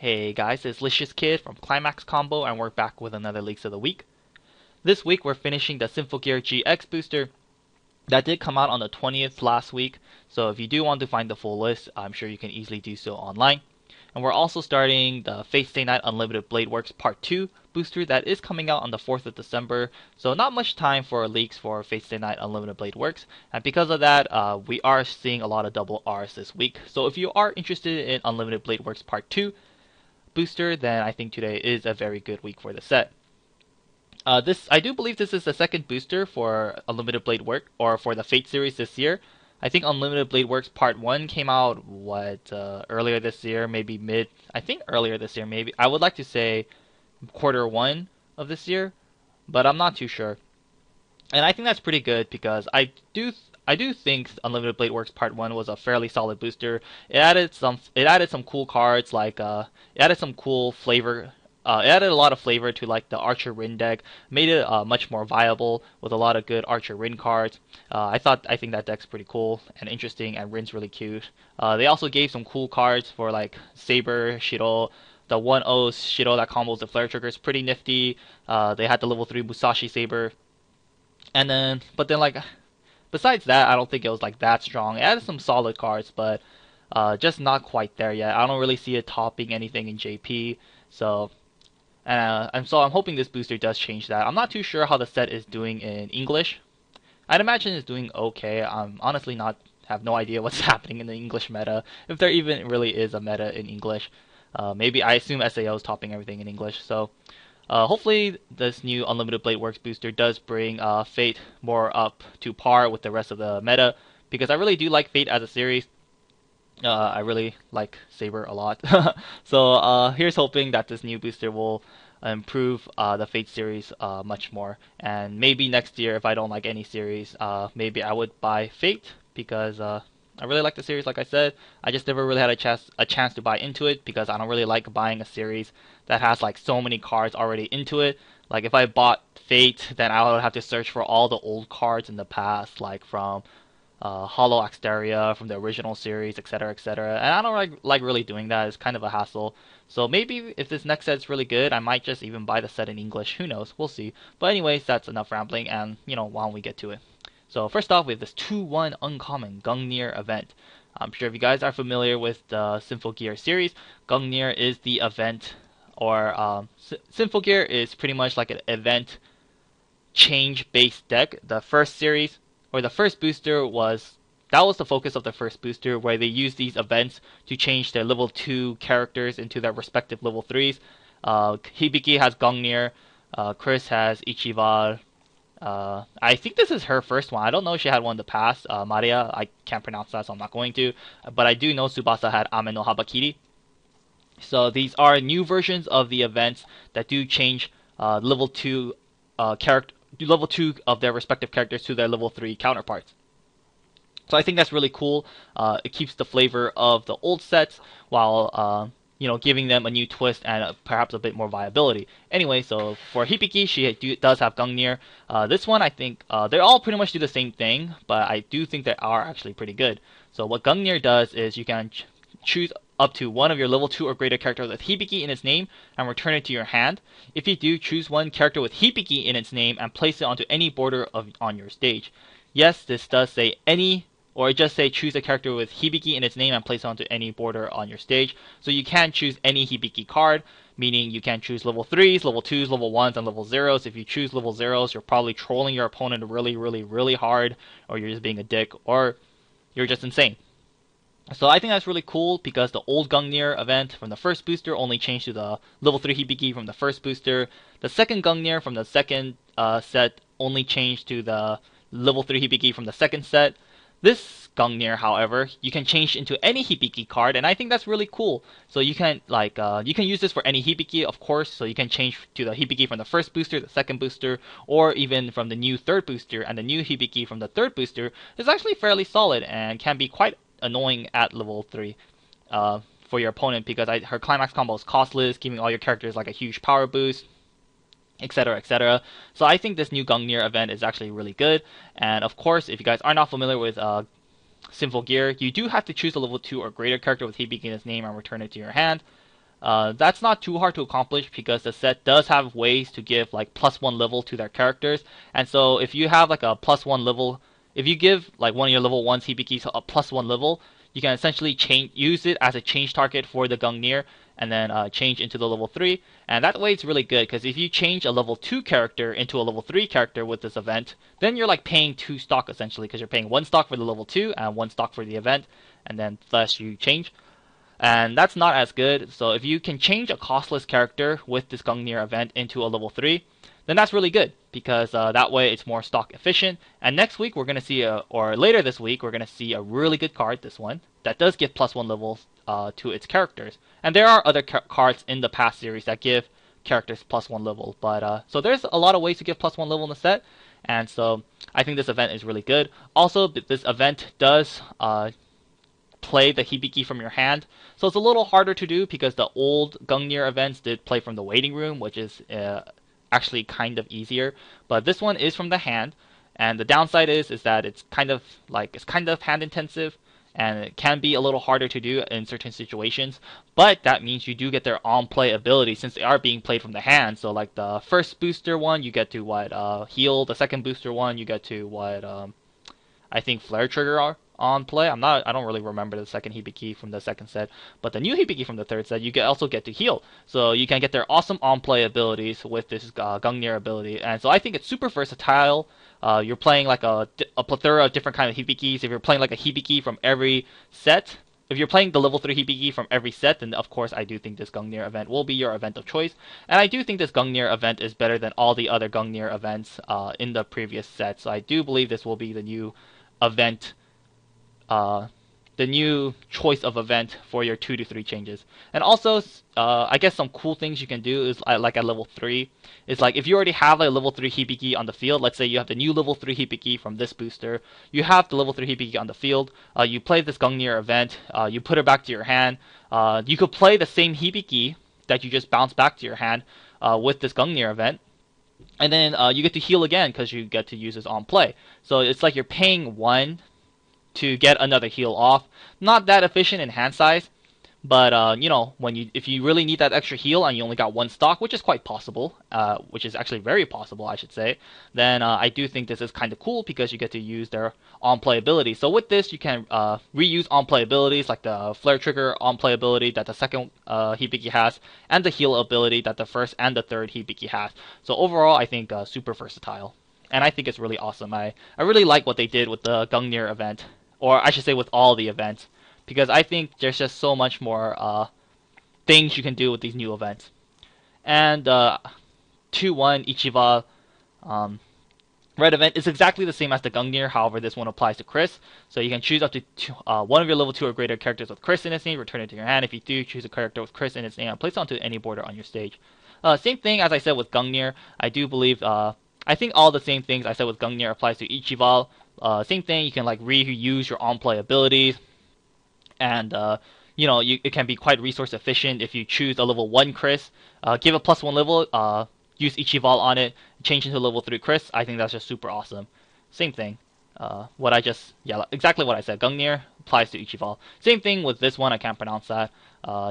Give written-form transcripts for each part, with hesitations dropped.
Hey guys, it's Licious Kid from ClimaxCombo and we're back with another Leaks of the Week. This week we're finishing the Symphogear GX booster. That did come out on the 20th last week, so if you do want to find the full list, I'm sure you can easily do so online. And we're also starting the Fate Stay Night Unlimited Blade Works Part 2 booster that is coming out on the 4th of December, so not much time for leaks for Fate Stay Night Unlimited Blade Works, and because of that, we are seeing a lot of double Rs this week. So if you are interested in Unlimited Blade Works Part 2 booster, then I think today is a very good week for the set. I do believe this is the second booster for Unlimited Blade Work, or for the Fate series this year. I think Unlimited Blade Works Part 1 came out, earlier this year, I think earlier this year, maybe. I would like to say quarter 1 of this year, but I'm not too sure. And I think that's pretty good because I do think Unlimited Blade Works Part 1 was a fairly solid booster. It added some cool cards, it added some cool flavor. It added a lot of flavor to like the Archer Rin deck, made it much more viable with a lot of good Archer Rin cards. I think that deck's pretty cool and interesting, and Rin's really cute. They also gave some cool cards for like Saber, Shiro. The 1/0 Shiro that combos the flare trigger is pretty nifty. They had the level 3 Musashi Saber. But then besides that, I don't think it was like that strong. It added some solid cards, but just not quite there yet. I don't really see it topping anything in JP. I'm hoping this booster does change that. I'm not too sure how the set is doing in English. I'd imagine it's doing okay. I'm honestly have no idea what's happening in the English meta, if there even really is a meta in English. Maybe I assume SAO is topping everything in English. So hopefully this new Unlimited Blade Works booster does bring Fate more up to par with the rest of the meta, because I really do like Fate as a series. I really like Saber a lot. So here's hoping that this new booster will improve the Fate series much more. And maybe next year, if I don't like any series, maybe I would buy Fate, because I really like the series. Like I said, I just never really had a chance to buy into it, because I don't really like buying a series that has like so many cards already into it. Like if I bought Fate, then I would have to search for all the old cards in the past, like from Hollow Axteria, from the original series, etc., etc. And I don't like really doing that. It's kind of a hassle. So maybe if this next set's really good, I might just even buy the set in English. Who knows? We'll see. But anyways, that's enough rambling, and why don't we get to it? So first off, we have this 2/1 uncommon Gungnir event. I'm sure if you guys are familiar with the Symphogear series, Gungnir is the event, or Symphogear is pretty much like an event change-based deck. The first series, or the first booster, was the focus of the first booster, where they use these events to change their level 2 characters into their respective level 3s. Hibiki has Gungnir, Chris has Ichival. I think this is her first one. I don't know if she had one in the past. Maria, I can't pronounce that, so I'm not going to. But I do know Tsubasa had Ame no Habakiri. So these are new versions of the events that do change level 2 level 2 of their respective characters to their level 3 counterparts. So I think that's really cool. It keeps the flavor of the old sets while giving them a new twist and perhaps a bit more viability. Anyway, so for Hibiki, she does have Gungnir. This one, I think, they all pretty much do the same thing, but I do think they are actually pretty good. So what Gungnir does is you can choose up to one of your level 2 or greater characters with Hibiki in its name and return it to your hand. If you do, choose one character with Hibiki in its name and place it onto any border on your stage. Yes, this does say any, or it just say choose a character with Hibiki in its name and place it onto any border on your stage. So you can choose any Hibiki card, meaning you can choose level 3s, level 2s, level 1s, and level 0s. If you choose level 0s, you're probably trolling your opponent really, really, really hard, or you're just being a dick, or you're just insane. So I think that's really cool, because the old Gungnir event from the first booster only changed to the level 3 Hibiki from the first booster. The second Gungnir from the second set only changed to the level 3 Hibiki from the second set. This Gungnir, however, you can change into any Hibiki card, and I think that's really cool. So you can you can use this for any Hibiki, of course. So you can change to the Hibiki from the first booster, the second booster, or even from the new third booster. And the new Hibiki from the third booster is actually fairly solid and can be quite annoying at level 3 for your opponent, because her climax combo is costless, giving all your characters like a huge power boost, etc., etc. So I think this new Gungnir event is actually really good. And of course, if you guys are not familiar with Symphogear, you do have to choose a level 2 or greater character with Hibiki in its name and return it to your hand. That's not too hard to accomplish because the set does have ways to give like +1 level to their characters. And so if you have like a +1 level, if you give like one of your level 1s Hibikis a +1 level, you can essentially use it as a change target for the Gungnir and then change into the level 3. And that way it's really good because if you change a level 2 character into a level 3 character with this event, then you're like paying 2 stock essentially because you're paying 1 stock for the level 2 and 1 stock for the event, and then thus you change. And that's not as good. So if you can change a costless character with this Gungnir event into a level 3, then that's really good because that way it's more stock efficient. And next week we're going to see, or later this week, we're going to see a really good card, this one, that does give +1 levels to its characters. And there are other cards in the past series that give characters +1 level. But so there's a lot of ways to give +1 level in the set. And so I think this event is really good. Also, this event does play the Hibiki from your hand. So it's a little harder to do because the old Gungnir events did play from the waiting room, which is actually kind of easier. But this one is from the hand, and the downside is that it's kind of hand intensive, and it can be a little harder to do in certain situations. But that means you do get their on-play ability since they are being played from the hand. So like the first booster one, you get to heal. The second booster one, you get to I think Flare Trigger are on play. I don't really remember the second Hibiki from the second set, but the new Hibiki from the third set, you also get to heal. So you can get their awesome on-play abilities with this Gungnir ability, and so I think it's super versatile. You're playing like a plethora of different kind of Hibikis. If you're playing like a Hibiki from every set, if you're playing the level 3 Hibiki from every set, then of course I do think this Gungnir event will be your event of choice. And I do think this Gungnir event is better than all the other Gungnir events in the previous set. So I do believe this will be the new event, the new choice of event for your 2 to 3 changes. And also, I guess some cool things you can do is like at level 3 is like if you already have a level 3 Hibiki on the field. Let's say you have the new level 3 Hibiki from this booster. You have the level 3 Hibiki on the field. You play this Gungnir event. You put it back to your hand. You could play the same Hibiki that you just bounced back to your hand with this Gungnir event. And then you get to heal again because you get to use this on play. So it's like you're paying 1 to get another heal off. Not that efficient in hand size, but you know, if you really need that extra heal and you only got 1 stock, which is quite possible, which is actually very possible, I should say, then I do think this is kind of cool because you get to use their on-play ability. So with this, you can reuse on-play abilities like the Flare Trigger on-play ability that the second Hibiki has, and the heal ability that the first and the third Hibiki has. So overall, I think super versatile, and I think it's really awesome. I really like what they did with the Gungnir event, or I should say with all the events, because I think there's just so much more things you can do with these new events. And 2-1 Ichival red event is exactly the same as the Gungnir, however this one applies to Chris. So you can choose up to one of your level 2 or greater characters with Chris in its name, return it to your hand. If you do, choose a character with Chris in its name and place it onto any border on your stage. Same thing as I said with Gungnir. I do believe, I think all the same things I said with Gungnir applies to Ichival. Same thing, you can like reuse your on-play abilities, and you know, it can be quite resource efficient if you choose a level 1 Chris, give it +1 level, use Ichival on it, change into level 3 Chris. I think that's just super awesome. Same thing. Exactly what I said. Gungnir applies to Ichival. Same thing with this one, I can't pronounce that.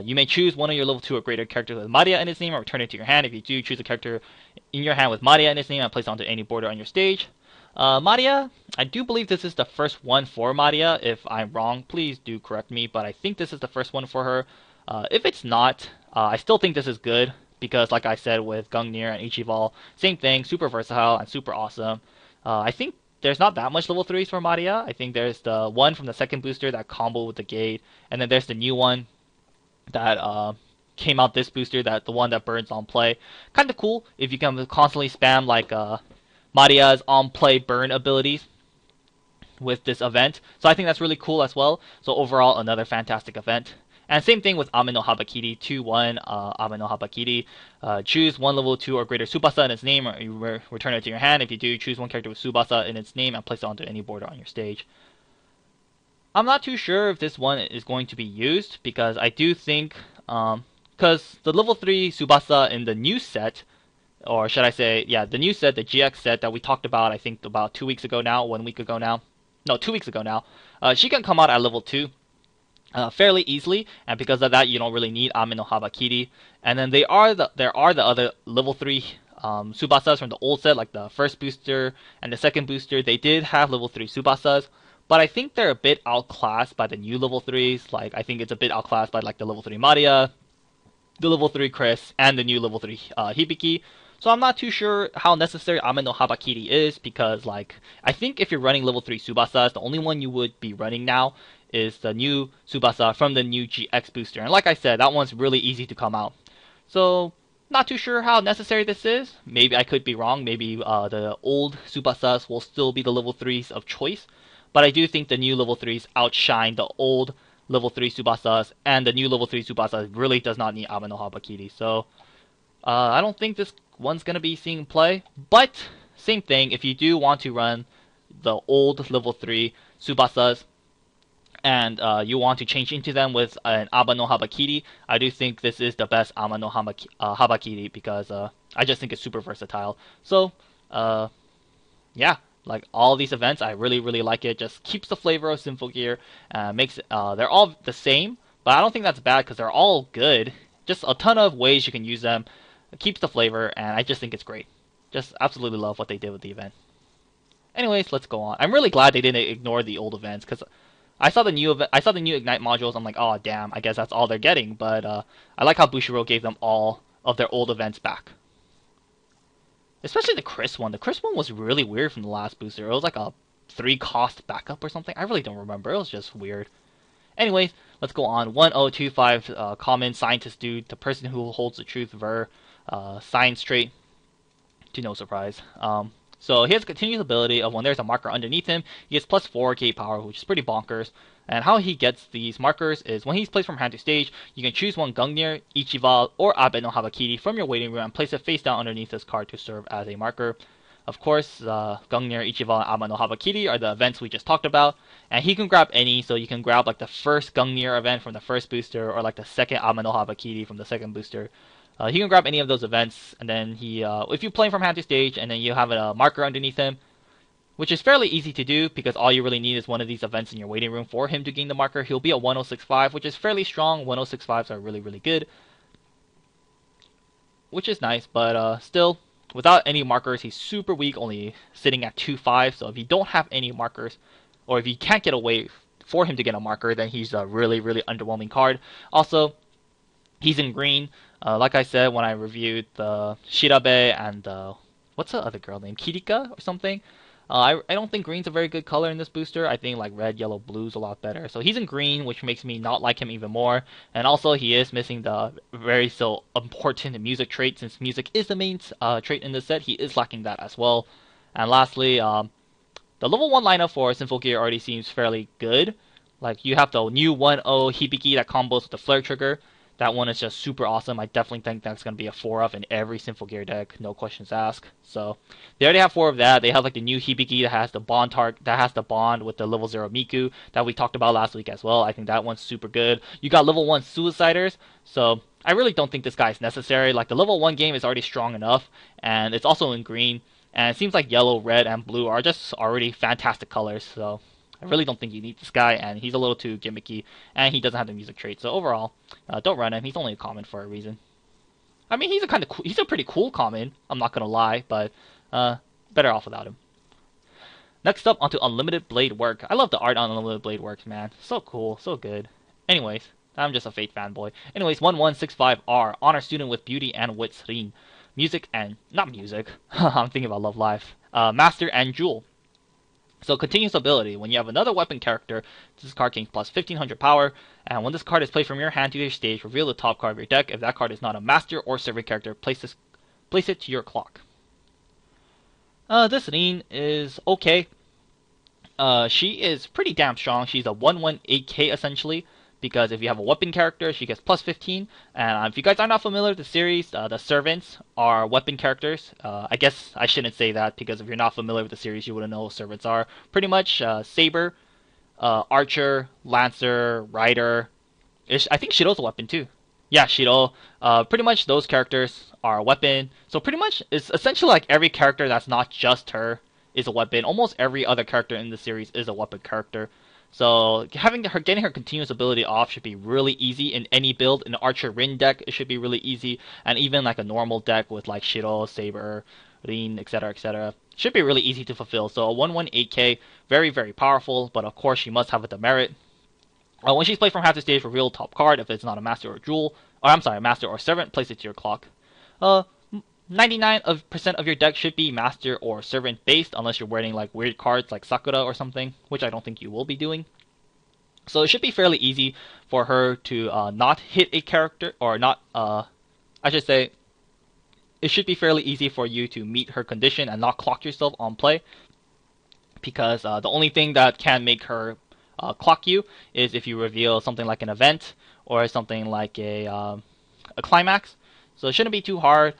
You may choose one of your level 2 or greater characters with Maria in its name and return it to your hand. If you do, choose a character in your hand with Maria in its name and place it onto any border on your stage. Maria, I do believe this is the first one for Maria. If I'm wrong, please do correct me, but I think this is the first one for her. If it's not, I still think this is good, because like I said with Gungnir and Ichival, same thing, super versatile and super awesome. I think there's not that much level 3s for Maria. I think there's the one from the second booster that combo with the gate, and then there's the new one that came out this booster, that the one that burns on play. Kind of cool if you can constantly spam like Maria's on-play burn abilities with this event. So I think that's really cool as well. So overall, another fantastic event. And same thing with Ame no Habakiri 2-1 Ame no Habakiri. Choose one level 2 or greater Tsubasa in its name, or you return it to your hand. If you do, choose one character with Tsubasa in its name and place it onto any border on your stage. I'm not too sure if this one is going to be used, because I do think, because the level 3 Tsubasa in the new set, or should I say, yeah, the new set, the GX set that we talked about, I think about 2 weeks ago now, 1 week ago now. No, 2 weeks ago now. She can come out at level 2. fairly easily, and because of that, you don't really need Ame no Habakiri. And then there are the other level 3 Tsubasas from the old set, like the first booster and the second booster. They did have level 3 Tsubasas, but I think they're a bit outclassed by the new level 3s. Like, I think it's a bit outclassed by like the level 3 Maria, the level 3 Chris, and the new level 3 Hibiki. So I'm not too sure how necessary Ame no Habakiri is, because like I think if you're running level 3 Tsubasas, the only one you would be running now is the new Tsubasa from the new GX booster. And like I said, that one's really easy to come out. So not too sure how necessary this is. Maybe I could be wrong. Maybe the old Tsubasas will still be the level 3s of choice. But I do think the new level 3s outshine the old level 3 Tsubasas, and the new level 3 Tsubasa really does not need Ame no Habakiri. So I don't think this one's going to be seeing play. But same thing, if you do want to run the old level 3 Tsubasas, and you want to change into them with an Ame no Habakiri, I do think this is the best Ame no Habakiri, because I just think it's super versatile. So, yeah, like all these events, I really, really like it. Just keeps the flavor of Symphogear, makes they're all the same, but I don't think that's bad because they're all good. Just a ton of ways you can use them. It keeps the flavor, and I just think it's great. Just absolutely love what they did with the event. Anyways, let's go on. I'm really glad they didn't ignore the old events, because I saw the new Ignite modules. I'm like, oh damn, I guess that's all they're getting. But I like how Bushiroad gave them all of their old events back. Especially the Chris one. The Chris one was really weird from the last booster. It was like a 3-cost backup or something. I really don't remember. It was just weird. Anyways, let's go on. 1025 common scientist dude, the person who holds the truth, science trait, to no surprise. So he has a continuous ability of when there's a marker underneath him, he gets plus 4k power, which is pretty bonkers. And how he gets these markers is when he's placed from hand to stage, you can choose one Gungnir, Ichival, or Abe no Habakiri from your waiting room and place it face down underneath this card to serve as a marker. Of course, Gungnir, Ichival, and Abe no Habakiri are the events we just talked about, and he can grab any, so you can grab like the first Gungnir event from the first booster, or like the second Abe no Habakiri from the second booster. He can grab any of those events, and then if you play him from hand to stage, and then you have a marker underneath him, which is fairly easy to do because all you really need is one of these events in your waiting room for him to gain the marker. He'll be a 1065, which is fairly strong. 1065s are really, really good, which is nice, but still, without any markers, he's super weak, only sitting at 2-5. So if you don't have any markers, or if you can't get away for him to get a marker, then he's a really, really underwhelming card. Also, he's in green. Like I said when I reviewed the Shirabe and what's the other girl named? Kirika or something? I don't think green's a very good color in this booster. I think like red, yellow, blue's a lot better. So he's in green, which makes me not like him even more. And also he is missing the very so important music trait. Since music is the main trait in this set, he is lacking that as well. And lastly, the level 1 lineup for Symphogear already seems fairly good. Like you have the new 1-0 Hibiki that combos with the Flare Trigger. That one is just super awesome. I definitely think that's going to be a 4-of in every Symphogear deck, no questions asked. So they already have 4 of that. They have like the new Hibiki that has the bond with the level 0 Miku that we talked about last week as well. I think that one's super good. You got level 1 Suiciders, so I really don't think this guy is necessary. Like the level 1 game is already strong enough, and it's also in green. And it seems like yellow, red, and blue are just already fantastic colors. So I really don't think you need this guy, and he's a little too gimmicky, and he doesn't have the music trait. So overall, don't run him. He's only a common for a reason. I mean, he's a pretty cool common. I'm not gonna lie, but better off without him. Next up, onto Unlimited Blade Work. I love the art on Unlimited Blade Works, man. So cool, so good. Anyways, I'm just a Fate fanboy. Anyways, 1165R, honor student with beauty and wits ring. Music and not music. I'm thinking about Love Live. Master and Jewel. So continuous ability, when you have another weapon character, this card gains plus 1500 power, and when this card is played from your hand to your stage, reveal the top card of your deck. If that card is not a master or servant character, place it to your clock. This Rin is okay. She is pretty damn strong. She's a 118k essentially, because if you have a weapon character, she gets plus 15. And if you guys are not familiar with the series, the servants are weapon characters. I guess I shouldn't say that, because if you're not familiar with the series, you wouldn't know what servants are. Pretty much Saber, Archer, Lancer, Rider. I think Shiro's a weapon too. Yeah, Shiro. Pretty much those characters are a weapon. So pretty much it's essentially like every character that's not just her is a weapon. Almost every other character in the series is a weapon character. So getting her continuous ability off should be really easy in any build. In an Archer Rin deck, it should be really easy, and even like a normal deck with like Shiro, Saber, Rin, etc., etc. Should be really easy to fulfill. So a 1/1 8K, very very powerful, but of course she must have a demerit. When she's played from half the stage, reveal top card if it's not a master or jewel, or I'm sorry, master or servant. Place it to your clock. 99% of your deck should be master or servant based, unless you're wearing like weird cards like Sakura or something, which I don't think you will be doing. So it should be fairly easy for her to not hit a character, or not. I should say, it should be fairly easy for you to meet her condition and not clock yourself on play, because the only thing that can make her clock you is if you reveal something like an event or something like a climax. So it shouldn't be too hard.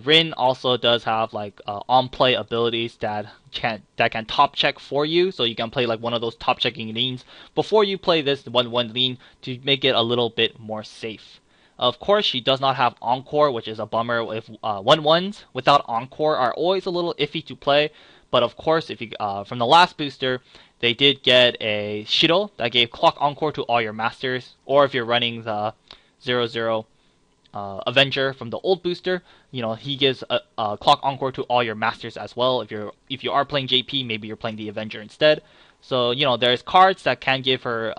Rin also does have like on-play abilities that can top check for you, so you can play like one of those top checking leans before you play this 1/1 lean to make it a little bit more safe. Of course, she does not have Encore, which is a bummer. If 1/1s without Encore are always a little iffy to play, but of course, if you from the last booster, they did get a Shiro that gave Clock Encore to all your masters, or if you're running the 0/0 Avenger from the old booster, he gives a Clock Encore to all your masters as well. If you are playing JP, maybe you're playing the Avenger instead. So there's cards that can give her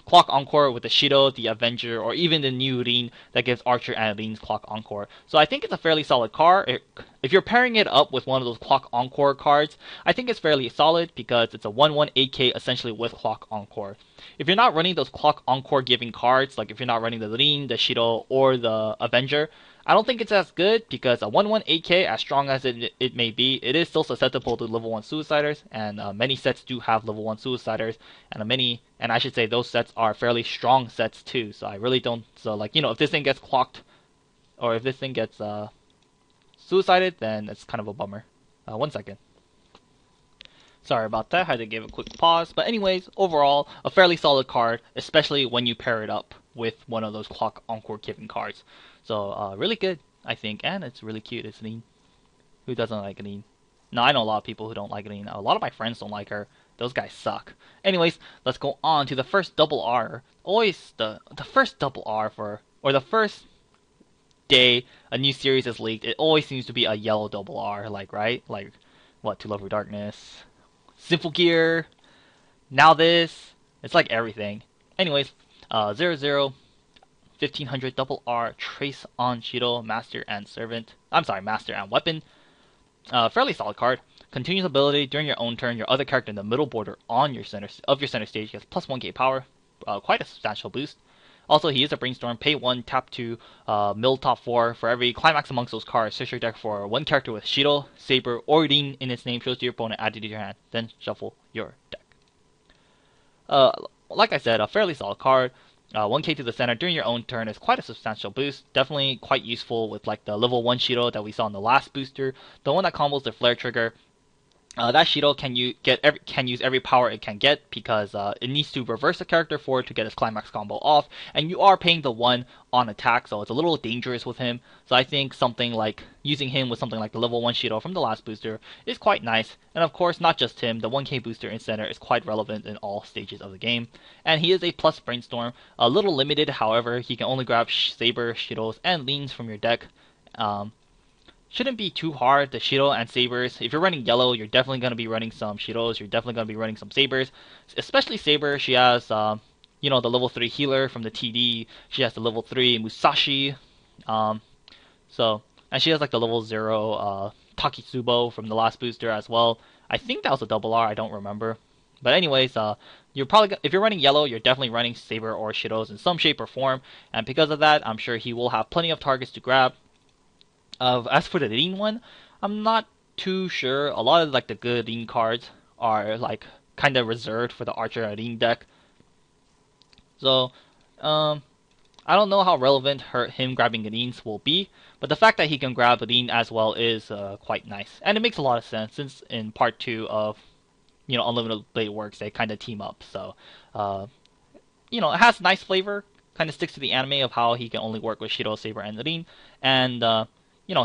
Clock Encore with the Shiro, the Avenger, or even the new Rin that gives Archer and Rin's Clock Encore. So I think it's a fairly solid card. If you're pairing it up with one of those Clock Encore cards, I think it's fairly solid because it's a 1/1 8K essentially with Clock Encore. If you're not running those Clock Encore giving cards, like if you're not running the Rin, the Shiro, or the Avenger, I don't think it's as good, because a 1/1 8K, as strong as it may be, it is still susceptible to level 1 Suiciders, and many sets do have level 1 Suiciders, and I should say those sets are fairly strong sets too, so I really don't, so like, if this thing gets clocked, or if this thing gets suicided, then it's kind of a bummer. 1 second. Sorry about that, had to give a quick pause, but anyways, overall, a fairly solid card, especially when you pair it up with one of those Clock Encore giving cards. So really good, I think, and it's really cute. It's Rin. Who doesn't like Rin? No, I know a lot of people who don't like Rin. A lot of my friends don't like her. Those guys suck. Anyways, let's go on to the first double R. Always the first double R or the first day a new series is leaked, it always seems to be a yellow double R, right? Like what? To Love Your Darkness, Symphogear. Now this. It's like everything. Anyways, 0/0. 1500 double R, Trace on Shiro, Master and Servant. I'm sorry, Master and Weapon. Fairly solid card. Continuous ability during your own turn. Your other character in the middle border on your center stage gets plus 1k power. Quite a substantial boost. Also, he is a Brainstorm. Pay 1, tap 2, mill top 4. For every climax amongst those cards, search your deck for one character with Shiro, Saber, or Rin in its name. Shows to your opponent, add it to your hand. Then shuffle your deck. Like I said, a fairly solid card. 1k to the center during your own turn is quite a substantial boost. Definitely quite useful with like the level 1 Shiro that we saw in the last booster. The one that combos the flare trigger. That Shiro can use every power it can get, because it needs to reverse a character forward to get its climax combo off, and you are paying the 1 on attack, so it's a little dangerous with him. So I think something like using him with something like the level 1 Shiro from the last booster is quite nice. And of course, not just him, the 1k booster in center is quite relevant in all stages of the game. And he is a plus Brainstorm, a little limited, however, he can only grab Saber, Shiros, and Leans from your deck. Shouldn't be too hard, the Shiro and Sabers. If you're running yellow, you're definitely going to be running some Shiros, you're definitely going to be running some Sabers. Especially Saber, she has, the level 3 healer from the TD, she has the level 3 Musashi, and she has like the level 0 Takitsubo from the last booster as well. I think that was a double R, I don't remember. But anyways, if you're running yellow, you're definitely running Saber or Shiros in some shape or form, and because of that, I'm sure he will have plenty of targets to grab. As for the Rin one, I'm not too sure. A lot of like the good Rin cards are like kind of reserved for the Archer and Rin deck. So, I don't know how relevant him grabbing Rins will be, but the fact that he can grab Rin as well is quite nice, and it makes a lot of sense since in part 2 of Unlimited Blade Works they kind of team up. So, it has nice flavor. Kind of sticks to the anime of how he can only work with Shiro, Saber, and Rin, and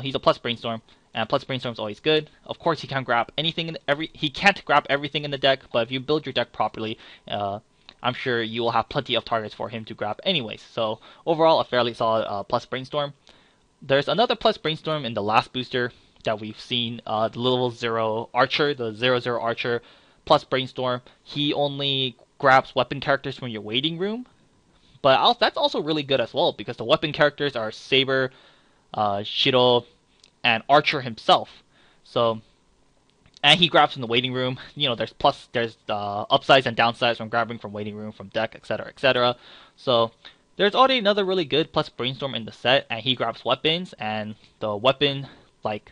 he's a plus Brainstorm, and plus Brainstorm's always good. Of course, he can't grab he can't grab everything in the deck, but if you build your deck properly, I'm sure you will have plenty of targets for him to grab anyways. So overall, a fairly solid plus Brainstorm. There's another plus Brainstorm in the last booster that we've seen, the level 0 Archer, the 0/0 Archer plus Brainstorm. He only grabs weapon characters from your waiting room, but that's also really good as well because the weapon characters are Saber, Shiro, and Archer himself. So, and he grabs from the waiting room. There's upsides and downsides from grabbing from waiting room, from deck, etc., etc. So there's already another really good plus Brainstorm in the set, and he grabs weapons, and the weapon, like,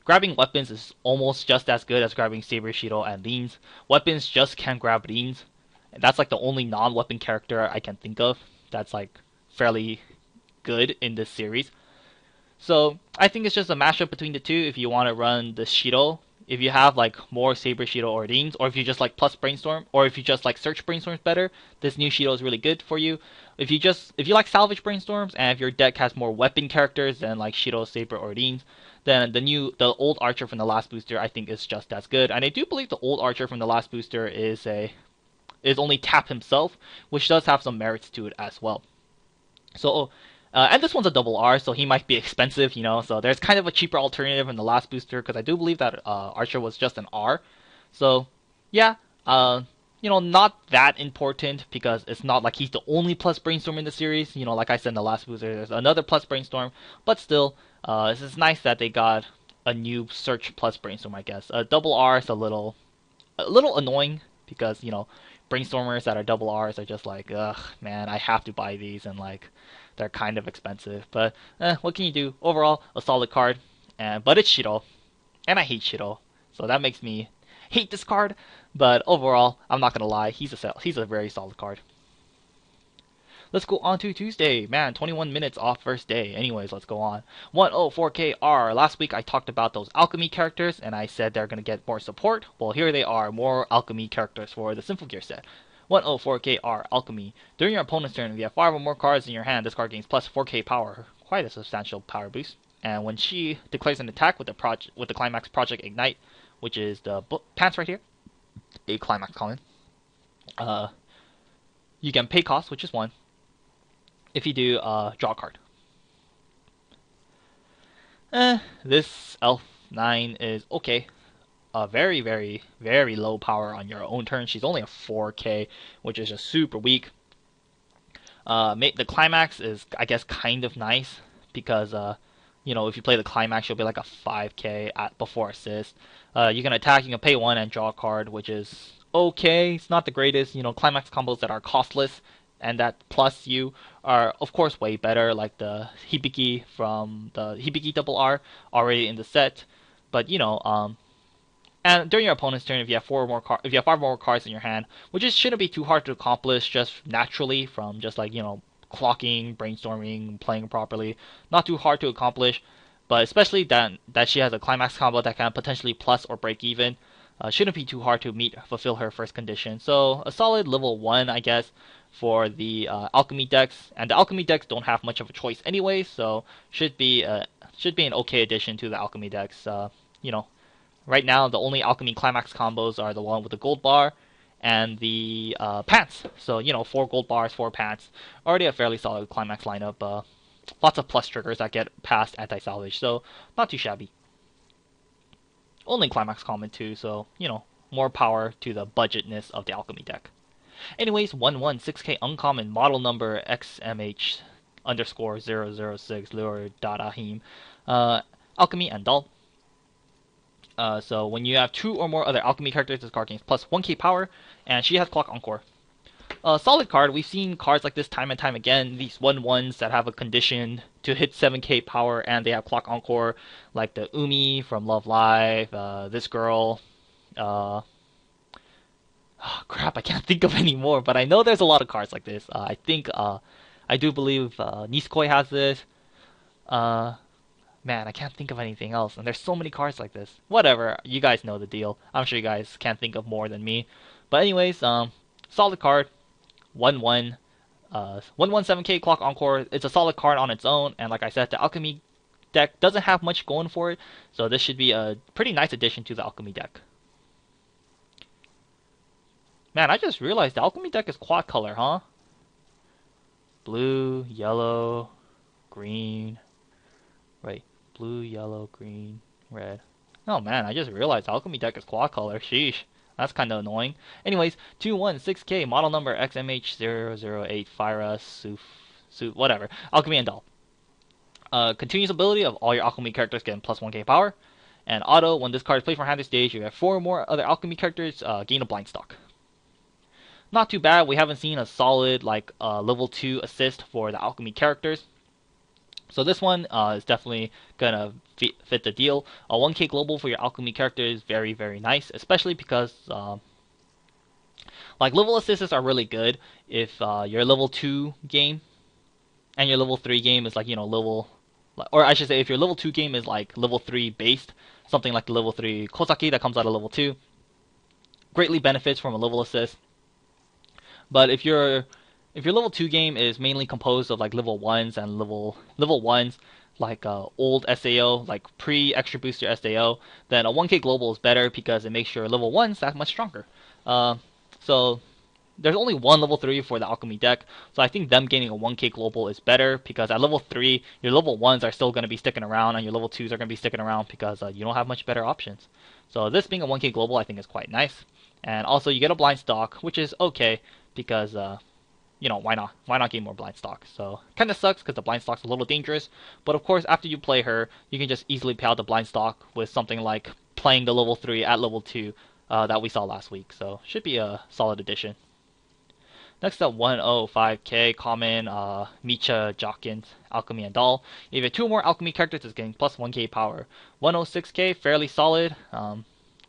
grabbing weapons is almost just as good as grabbing Saber, Shiro, and Leans. Weapons just can't grab Leans. And that's like the only non-weapon character I can think of that's like fairly good in this series. So I think it's just a mashup between the two if you want to run the Shiro. If you have like more Saber, Shiro, or Leans, or if you just like plus Brainstorm, or if you just like search Brainstorms better, this new Shiro is really good for you. If you like salvage Brainstorms, and if your deck has more weapon characters than like Shiro, Saber, or Leans, then the old Archer from the last booster I think is just as good. And I do believe the old Archer from the last booster is only tap himself, which does have some merits to it as well. So, and this one's a double R, so he might be expensive, So there's kind of a cheaper alternative in the last booster because I do believe that Archer was just an R. So yeah, not that important because it's not like he's the only plus Brainstorm in the series. Like I said in the last booster, there's another plus Brainstorm, but still, it's nice that they got a new search plus Brainstorm. I guess a double R is a little annoying because Brainstormers that are double R's are just like, ugh, man, I have to buy these, and like they're kind of expensive. But what can you do? Overall, a solid card, but it's Shiro, and I hate Shiro, so that makes me hate this card. But overall, I'm not gonna lie, he's a very solid card. Let's go on to Tuesday. Man, 21 minutes off first day. Anyways, let's go on. 104KR. Last week I talked about those alchemy characters, and I said they're going to get more support. Well, here they are, more alchemy characters for the Symphogear set. 104KR Alchemy. During your opponent's turn, if you have 5 or more cards in your hand, this card gains plus 4k power. Quite a substantial power boost. And when she declares an attack with the Climax Project Ignite, which is the pants right here, a Climax common, you can pay cost, which is 1. If you do, draw a card. This Elf 9 is okay. Very, very, very low power on your own turn. She's only a 4k, which is just super weak. The Climax is, I guess, kind of nice because, if you play the Climax, you'll be like a 5k before assist. You can attack, you can pay 1 and draw a card, which is okay. It's not the greatest. Climax combos that are costless and that plus you are of course way better, like the Hibiki from the Hibiki double R already in the set. But and during your opponent's turn, if you have 5 more cards in your hand, which shouldn't be too hard to accomplish just naturally from just like clocking, brainstorming, playing properly, not too hard to accomplish. But especially that she has a Climax combo that can potentially plus or break even. Shouldn't be too hard to fulfill her first condition. So a solid level 1, I guess, for the alchemy decks, and the alchemy decks don't have much of a choice anyway, so should be an okay addition to the alchemy decks. Right now the only alchemy Climax combos are the one with the gold bar and the pants. So 4 gold bars, 4 pants, already a fairly solid Climax lineup. Lots of plus triggers that get past anti-salvage, so not too shabby. Only Climax common too, so more power to the budgetness of the alchemy deck. Anyways, 116k uncommon, model number XMH_006 Lure Dadahim, alchemy and Dull. So when you have 2 or more other alchemy characters, this card gains plus 1k power, and she has Clock Encore. Solid card. We've seen cards like this time and time again. These 1/1s that have a condition to hit 7k power and they have Clock Encore, like the Umi from Love Live, this girl. Oh, crap, I can't think of any more, but I know there's a lot of cards like this. I do believe Nisekoi has this. Man, I can't think of anything else, and there's so many cards like this. Whatever, you guys know the deal. I'm sure you guys can't think of more than me. But anyways, solid card. 1/1, 1/1 7k Clock Encore. It's a solid card on its own, and like I said, the alchemy deck doesn't have much going for it, so this should be a pretty nice addition to the Alchemy deck. Man, I just realized the Alchemy deck is quad color, huh? Blue, yellow, green. Right, blue, yellow, green, red. Oh man, I just realized Alchemy deck is quad color. Sheesh. That's kind of annoying. Anyways, 216K, model number XMH008, Fyra, Suf, whatever. Alchemy and Doll. Continuous ability of all your Alchemy characters getting plus 1k power. And auto, when this card is played from hand to stage, you have 4 more other Alchemy characters, gain a blind stock. Not too bad. We haven't seen a solid like level 2 assist for the Alchemy characters. So this one is definitely gonna fit the deal. A 1k global for your Alchemy character is very, very nice, especially because like level assists are really good if your level 2 game and your level 3 game is like, you know, level, or I should say if your level 2 game is like level 3 based, something like the level 3 Kosaki that comes out of level 2, greatly benefits from a level assist. But if your level 2 game is mainly composed of like level 1s and level 1s, like old SAO, like pre-extra booster SAO, then a 1k global is better because it makes your level 1s that much stronger. So there's only one level 3 for the Alchemy deck, so I think them gaining a 1k global is better because at level 3, your level 1s are still going to be sticking around and your level 2s are going to be sticking around because you don't have much better options. So this being a 1k global I think is quite nice. And also you get a blind stock, which is okay because you know, why not? Why not gain more blind stock? So kind of sucks because the blind stock's a little dangerous. But of course, after you play her, you can just easily pay out the blind stock with something like playing the level 3 at level 2 that we saw last week. So should be a solid addition. Next up, 105k common Micha, Jawkins, Alchemy and Doll. If you have 2 more Alchemy characters, it's getting plus 1k power. 106k, fairly solid,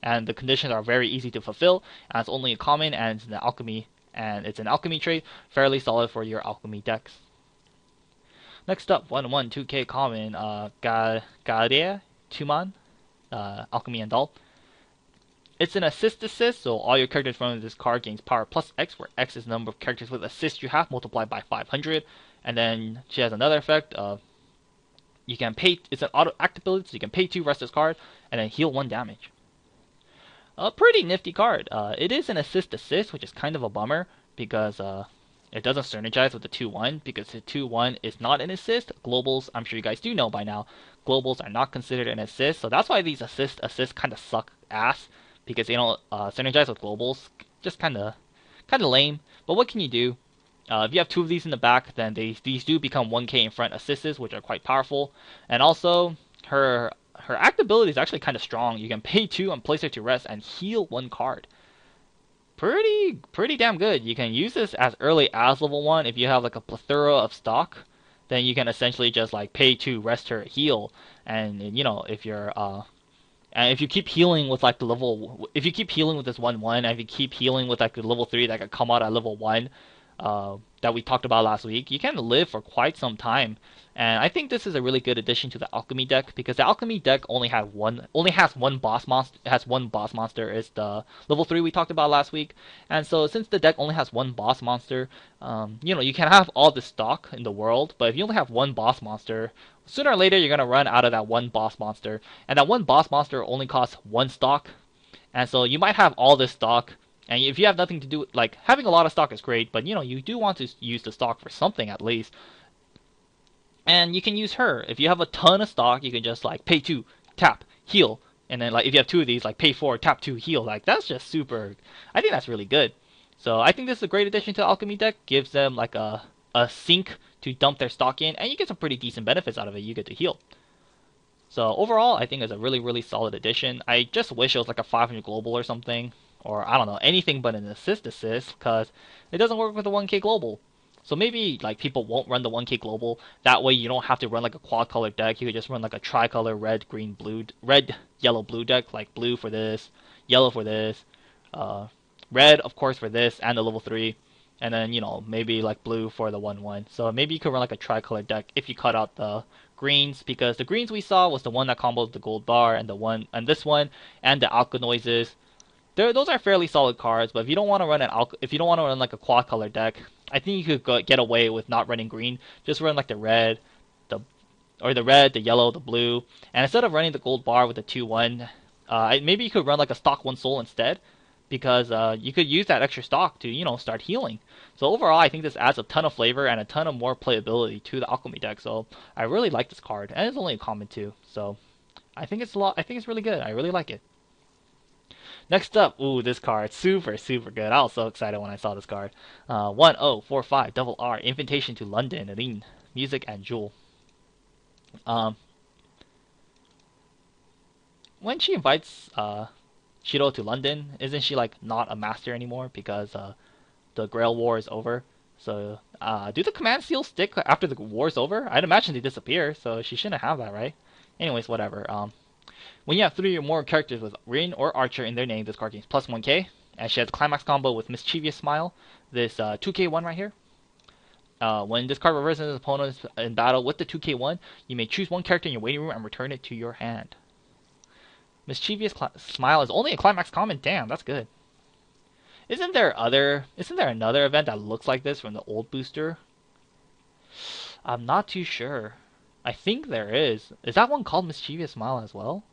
and the conditions are very easy to fulfill. And it's only a common and it's an Alchemy. And it's an Alchemy trait, fairly solid for your Alchemy decks. Next up, 112k common, Gadea, Tuman, Alchemy and Doll. It's an assist, so all your characters from this card gains power plus X, where X is the number of characters with assists you have multiplied by 500. And then she has another effect of you can pay. It's an auto act ability, so you can pay 2, rest this card, and then heal 1 damage. A pretty nifty card. It is an assist, which is kind of a bummer because it doesn't synergize with the 2-1 because the 2-1 is not an assist. Globals, I'm sure you guys do know by now, globals are not considered an assist, so that's why these assists kind of suck ass because they don't synergize with globals. Just kind of lame. But what can you do? If you have 2 of these in the back, then these do become 1k in front assists, which are quite powerful. And also her act ability is actually kind of strong. You can pay 2 and place her to rest and heal 1 card. Pretty damn good. You can use this as early as level 1 if you have like a plethora of stock. Then you can essentially just like pay 2, rest her, heal, and you know if you're and if you keep healing with like the level, if you keep healing with this 1-1, and if you keep healing with like the level 3 that could come out at level 1, that we talked about last week, you can live for quite some time. And I think this is a really good addition to the Alchemy deck because the Alchemy deck only has one boss monster. It has one boss monster. It's the level 3 we talked about last week. And so since the deck only has one boss monster, you know, you can have all the stock in the world, but if you only have one boss monster, sooner or later you're gonna run out of that one boss monster, and that one boss monster only costs 1 stock. And so you might have all this stock. And if you have nothing to do, like having a lot of stock is great, but you know you do want to use the stock for something at least. And you can use her. If you have a ton of stock, you can just like pay 2, tap, heal, and then like if you have 2 of these, like pay 4, tap 2, heal. Like that's just super. I think that's really good. So I think this is a great addition to the Alchemy deck. Gives them like a sink to dump their stock in, and you get some pretty decent benefits out of it. You get to heal. So overall, I think it's a really solid addition. I just wish it was like a 500 global or something. Or, I don't know, anything but an assist, because it doesn't work with the 1k global. So maybe, like, people won't run the 1k global. That way you don't have to run, like, a quad-color deck. You could just run, like, a tricolor red, green, blue, red, yellow, blue deck. Like, blue for this, yellow for this, red, of course, for this, and the level 3. And then, you know, maybe, like, blue for the 1-1. So maybe you could run, like, a tricolor deck if you cut out the greens, because the greens we saw was the one that comboed the gold bar, and this one, and the alka noises. Those are fairly solid cards, but if you don't want to run like a quad color deck, I think you could get away with not running green. Just run like the red, or the red, the yellow, the blue, and instead of running the gold bar with the 2-1, maybe you could run like a stock 1 soul instead, because you could use that extra stock to, start healing. So overall, I think this adds a ton of flavor and a ton of more playability to the alchemy deck. So I really like this card, and it's only a common too. So I think it's really good. I really like it. Next up, ooh, this card, super good. I was so excited when I saw this card. 1045 double R, invitation to London, Rin, music and jewel. When she invites Shiro to London, isn't she like not a master anymore because the Grail War is over? So do the command seals stick after the war's over? I'd imagine they disappear, so she shouldn't have that, right? Anyways, whatever. When you have 3 or more characters with Rin or Archer in their name, this card gains plus 1k, and she has ClimaxCombo with Mischievous Smile, this 2k1 right here. When this card reverses an opponent in battle with the 2k1, you may choose one character in your waiting room and return it to your hand. Mischievous Smile is only a Climax common. Damn, that's good. Isn't there another event that looks like this from the old booster? I'm not too sure. I think there is. Is that one called Mischievous Smile as well?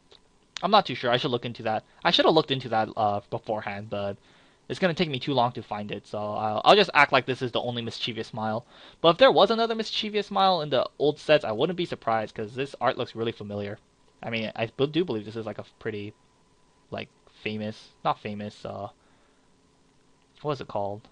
I'm not too sure. I should look into that. I should have looked into that beforehand, but it's gonna take me too long to find it. So I'll just act like this is the only Mischievous Smile. But if there was another Mischievous Smile in the old sets, I wouldn't be surprised because this art looks really familiar. I mean, I do believe this is like a pretty, like, famous, not famous, what is it called?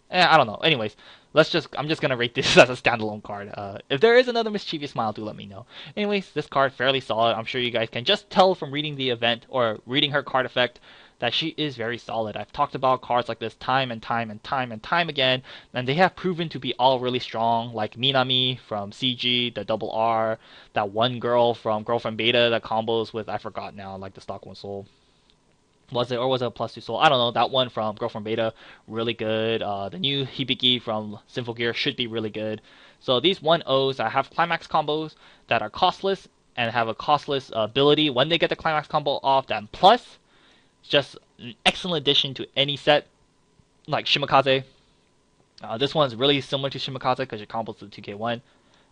I don't know. Anyways, I'm just gonna rate this as a standalone card. If there is another Mischievous Smile, do let me know. Anyways, this card, fairly solid. I'm sure you guys can just tell from reading the event, or reading her card effect, that she is very solid. I've talked about cards like this time and time again, and they have proven to be all really strong, like Minami from CG, the double R, that one girl from Girlfriend Beta that combos with, I forgot now, like the stock 1 soul. Was it a plus 2 soul? I don't know. That one from Girlfriend Beta, really good. The new Hibiki from Symphogear should be really good. So these 1-0s that have climax combos that are costless and have a costless ability when they get the climax combo off, then plus, just an excellent addition to any set, like Shimakaze. This one's really similar to Shimakaze because it combos to the 2k1.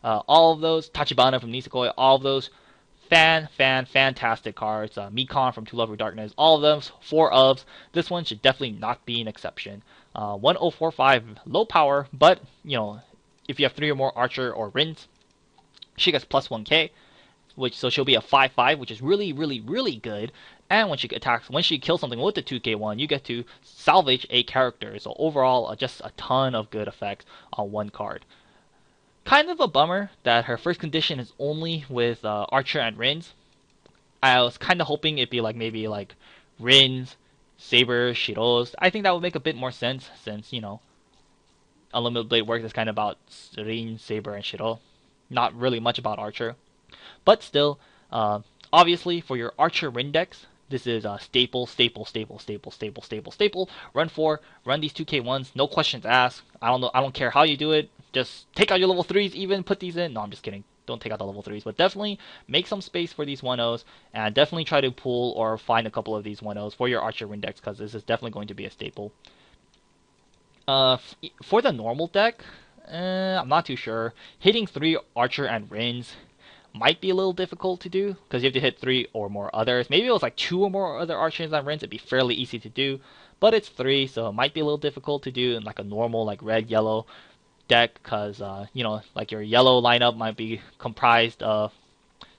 All of those, Tachibana from Nisekoi, all of those, fantastic cards. Mikon from To Love Your Darkness, all of them, 4 ofs. This one should definitely not be an exception. 1045, low power, but, if you have 3 or more Archer or Rins, she gets plus 1k. So she'll be a 5/5, which is really good. And when she kills something with the 2k1, you get to salvage a character. So overall, just a ton of good effects on one card. Kind of a bummer that her first condition is only with Archer and Rins. I was kind of hoping it'd be like maybe like Rins, Saber, Shiros. I think that would make a bit more sense since, Unlimited Blade Works is kind of about Rin, Saber, and Shiro. Not really much about Archer. But still, obviously for your Archer Rin decks, this is a staple. Run 4, run these 2k1s, no questions asked. I don't care how you do it. Just take out your level 3s, even put these in. No, I'm just kidding. Don't take out the level 3s, but definitely make some space for these 1-0s, and definitely try to pull or find a couple of these 1-0s for your Archer Rin decks, because this is definitely going to be a staple. For the normal deck, I'm not too sure. Hitting 3 Archer and Rins might be a little difficult to do, because you have to hit 3 or more others. Maybe it was like 2 or more other Archers and Rins, it'd be fairly easy to do, but it's 3, so it might be a little difficult to do in like a normal like red-yellow deck, because like your yellow lineup might be comprised of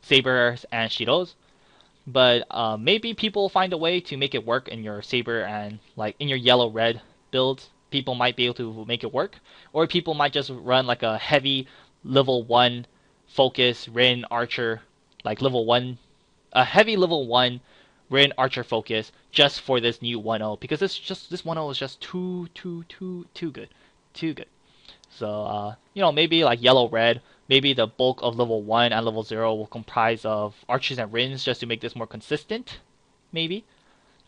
Sabers and Shiros, but maybe people will find a way to make it work in your Saber and like in your yellow-red builds. People might be able to make it work, or people might just run like a heavy level 1 focus Rin Archer, like a heavy level 1 Rin Archer focus just for this new 1-0, because this 1-0 is just too good. So maybe like yellow red, maybe the bulk of level 1 and level 0 will comprise of Archers and Rins just to make this more consistent. Maybe,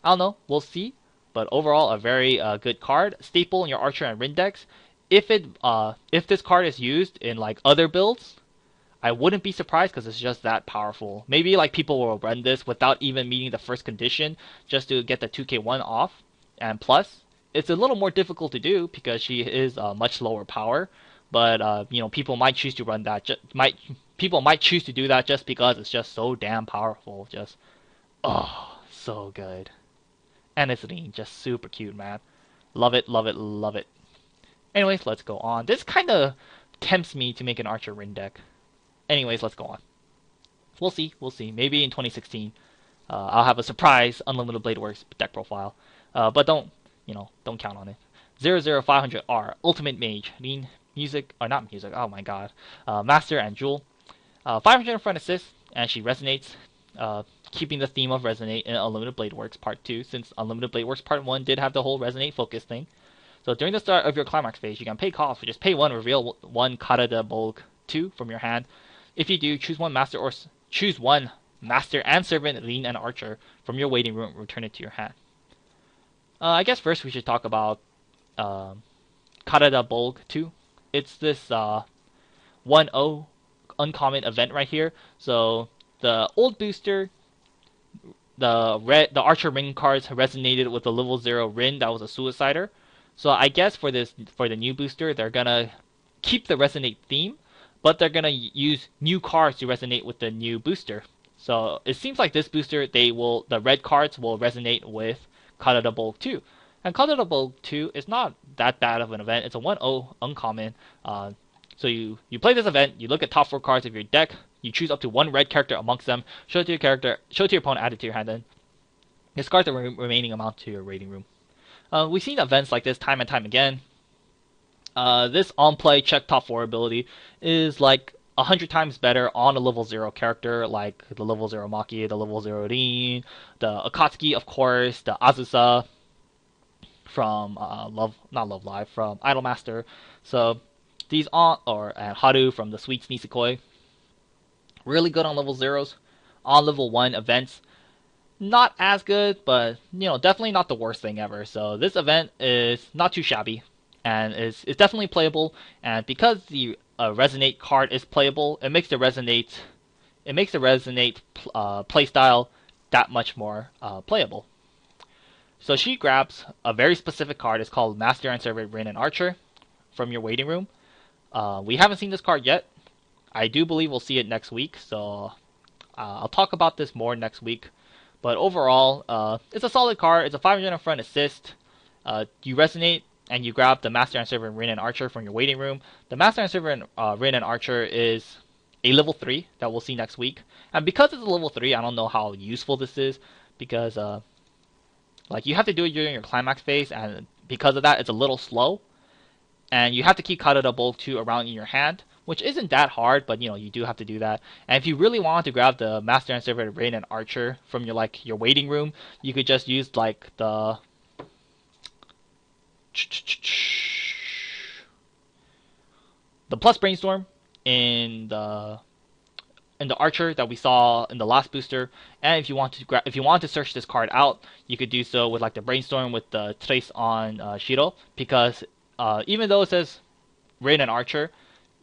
I don't know, we'll see. But overall, a very good card, staple in your Archer and Rin decks. If this card is used in like other builds, I wouldn't be surprised, because it's just that powerful. Maybe like people will run this without even meeting the first condition just to get the 2k1 off. And plus, it's a little more difficult to do because she is much lower power. But people might choose to run that. people might choose to do that just because it's just so damn powerful. Just, oh, so good. And it's lean, just super cute, man. Love it, love it, love it. Anyways, let's go on. This kind of tempts me to make an Archer Rin deck. Anyways, let's go on. We'll see, we'll see. Maybe in 2016, I'll have a surprise Unlimited Blade Works deck profile. But don't count on it. 00500R, Ultimate Mage, Lean, Music, or not Music, oh my god. Master and Jewel. 500 in front assist, and she resonates. Keeping the theme of Resonate in Unlimited Blade Works Part 2, since Unlimited Blade Works Part 1 did have the whole Resonate focus thing. So during the start of your Climax phase, you can pay cost, which is pay 1, reveal 1 Kata de Bolg 2 from your hand. If you do, choose one Master and Servant, Lean, and Archer from your waiting room and return it to your hand. I guess first we should talk about Kata de Bolg 2. It's this 1-0 uncommon event right here. So the old booster, the Archer Rin cards resonated with the level 0 Rin that was a Suicider. So I guess for the new booster, they're gonna keep the Resonate theme, but they're gonna use new cards to resonate with the new booster. So it seems like this booster, the red cards will resonate with Kata de Bolg 2. And Kata de Bolg 2 is not that bad of an event. It's a 1-0 uncommon. So you play this event, you look at top 4 cards of your deck, you choose up to 1 red character amongst them, show it to your opponent, add it to your hand, then discard the remaining amount to your rating room. We've seen events like this time and time again. This on-play check top 4 ability is like 100 times better on a level 0 character, like the level 0 Maki, the level 0 Rin, the Akatsuki, of course, the Azusa from from Idolmaster. So these and Haru from the Sweet Nisekoi. Really good on level 0s. On level 1 events, not as good, but definitely not the worst thing ever. So this event is not too shabby, and it's definitely playable. And because the Resonate card is playable, it makes the Resonate playstyle that much more playable. So she grabs a very specific card. It's called Master and Servant, Rin, and Archer from your waiting room. We haven't seen this card yet. I do believe we'll see it next week, so I'll talk about this more next week. But overall, it's a solid card. It's a 500 in front assist. You resonate and you grab the Master and Servant, Rin, and Archer from your waiting room. The Master and Servant, Rin, and Archer is a level 3 that we'll see next week. And because it's a level 3, I don't know how useful this is, because you have to do it during your Climax phase, and because of that, it's a little slow. And you have to keep Kata de Bolg 2 around in your hand, which isn't that hard, but you do have to do that. And if you really want to grab the Master and Servant, Rin, and Archer from your waiting room, you could just use the plus Brainstorm in the Archer that we saw in the last booster. And if you want to search this card out, you could do so with the Brainstorm with the Trace on Shiro, because even though it says Rin and Archer,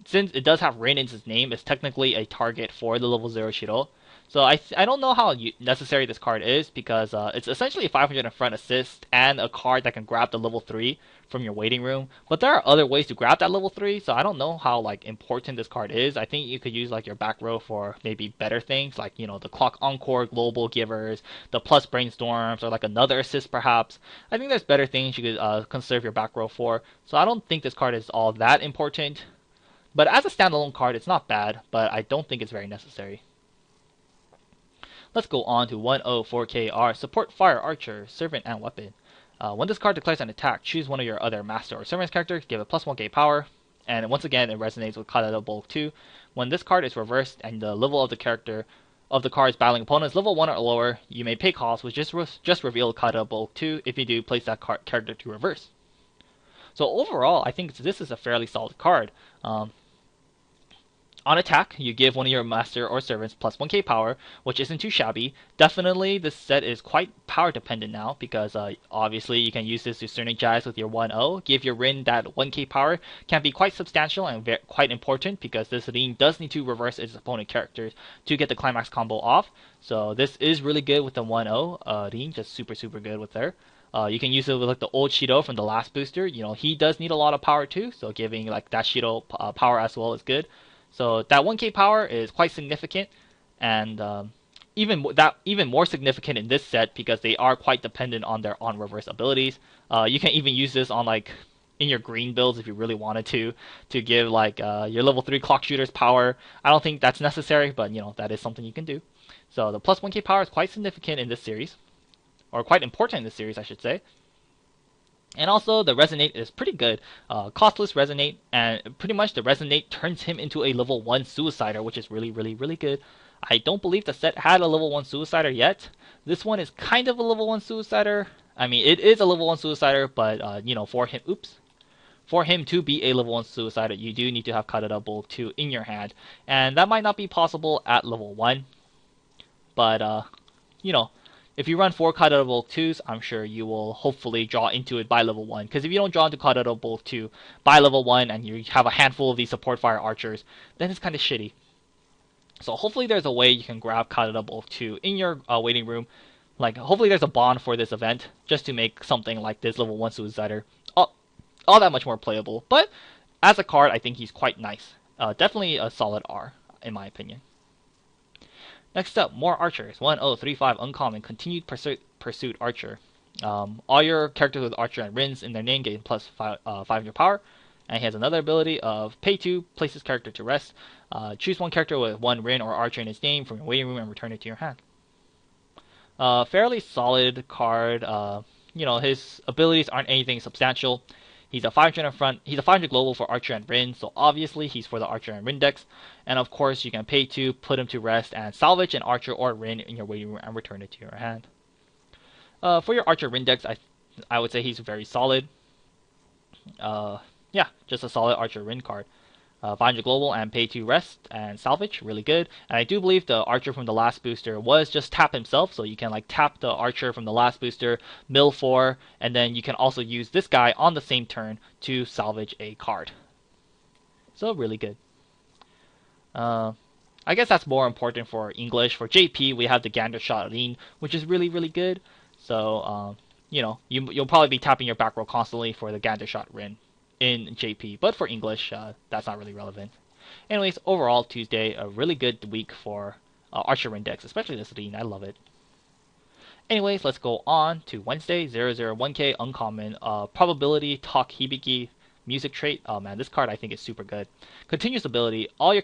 since it does have Rin in its name, it's technically a target for the level 0 Shiro. So I don't know how necessary this card is, because it's essentially a 500 in front assist and a card that can grab the level 3 from your waiting room. But there are other ways to grab that level 3, so I don't know how important this card is. I think you could use your back row for maybe better things, like the Clock Encore Global Givers, the plus Brainstorms, or another assist perhaps. I think there's better things you could conserve your back row for. So I don't think this card is all that important. But as a standalone card, it's not bad, but I don't think it's very necessary. Let's go on to 104KR, Support Fire Archer, Servant, and Weapon. When this card declares an attack, choose one of your other Master or Servant's characters, give it plus 1k power, and once again it resonates with Kata de Bolg 2. When this card is reversed and the level of the cards battling opponents level 1 or lower, you may pay cost, which just reveal Kata de Bolg 2. If you do, place that character to reverse. So overall, I think this is a fairly solid card. On attack, you give one of your Master or Servants plus 1k power, which isn't too shabby. Definitely, this set is quite power dependent now, because obviously you can use this to synergize with your 1-0. Give your Rin that 1k power can be quite substantial and quite important, because this Rin does need to reverse its opponent characters to get the Climax combo off. So this is really good with the 1-0. Rin, just super good with there. You can use it with the old Shiro from the last booster. He does need a lot of power too, so giving that Shiro power as well is good. So that 1k power is quite significant, and even more significant in this set because they are quite dependent on their on reverse abilities. You can even use this on like in your green builds if you really wanted to give like your level 3 clock shooters power. I don't think that's necessary, but you know that is something you can do. So the plus 1k power is quite significant in this series, or quite important in this series, I should say. And also the Resonate is pretty good. Costless Resonate, and pretty much the Resonate turns him into a level 1 Suicider, which is really, really, really good. I don't believe the set had a level 1 Suicider yet. This one is kind of a level 1 Suicider. I mean, it is a level 1 Suicider, but, you know, for him to be a level 1 Suicider, you do need to have Kadada Bulk 2 in your hand. And that might not be possible at level 1. But, you know, if you run 4 Kadada Bulk 2s, I'm sure you will hopefully draw into it by level 1. Because if you don't draw into Kadada Bulk 2 by level 1 and you have a handful of these support fire archers, then it's kind of shitty. So hopefully there's a way you can grab Kadada Bulk 2 in your waiting room. Like, hopefully there's a bond for this event, just to make something like this level 1 Suicider all that much more playable. But as a card, I think he's quite nice. Definitely a solid R, in my opinion. Next up, more archers. 1035 uncommon, continued pursuit archer. All your characters with archer and Rins in their name gain plus 500 power. And he has another ability of pay 2, place his character to rest. Choose one character with 1 Rin or archer in his name from your waiting room and return it to your hand. Fairly solid card. You know, his abilities aren't anything substantial. He's a 500 in front. He's a 500 global for Archer and Rin, so obviously he's for the Archer and Rin decks. And of course, you can pay 2, put him to rest, and salvage an Archer or Rin in your waiting room and return it to your hand. For your Archer Rin decks, I would say he's very solid. Yeah, just a solid Archer Rin card. 500 global and pay 2 rest and salvage, really good. And I do believe the archer from the last booster was just tap himself, so you can like tap the archer from the last booster, mill 4, and then you can also use this guy on the same turn to salvage a card. So really good. I guess that's more important for English. For JP, we have the Gander Shot Lean, which is really, really good. So, you know, you'll probably be tapping your back row constantly for the Gander Shot Rin in JP, but for English, that's not really relevant. Anyways, overall, Tuesday, a really good week for Archer Index, especially this lean. I love it. Anyways, let's go on to Wednesday, 001k uncommon, probability talk Hibiki music trait. Oh man, this card I think is super good. Continuous ability, all your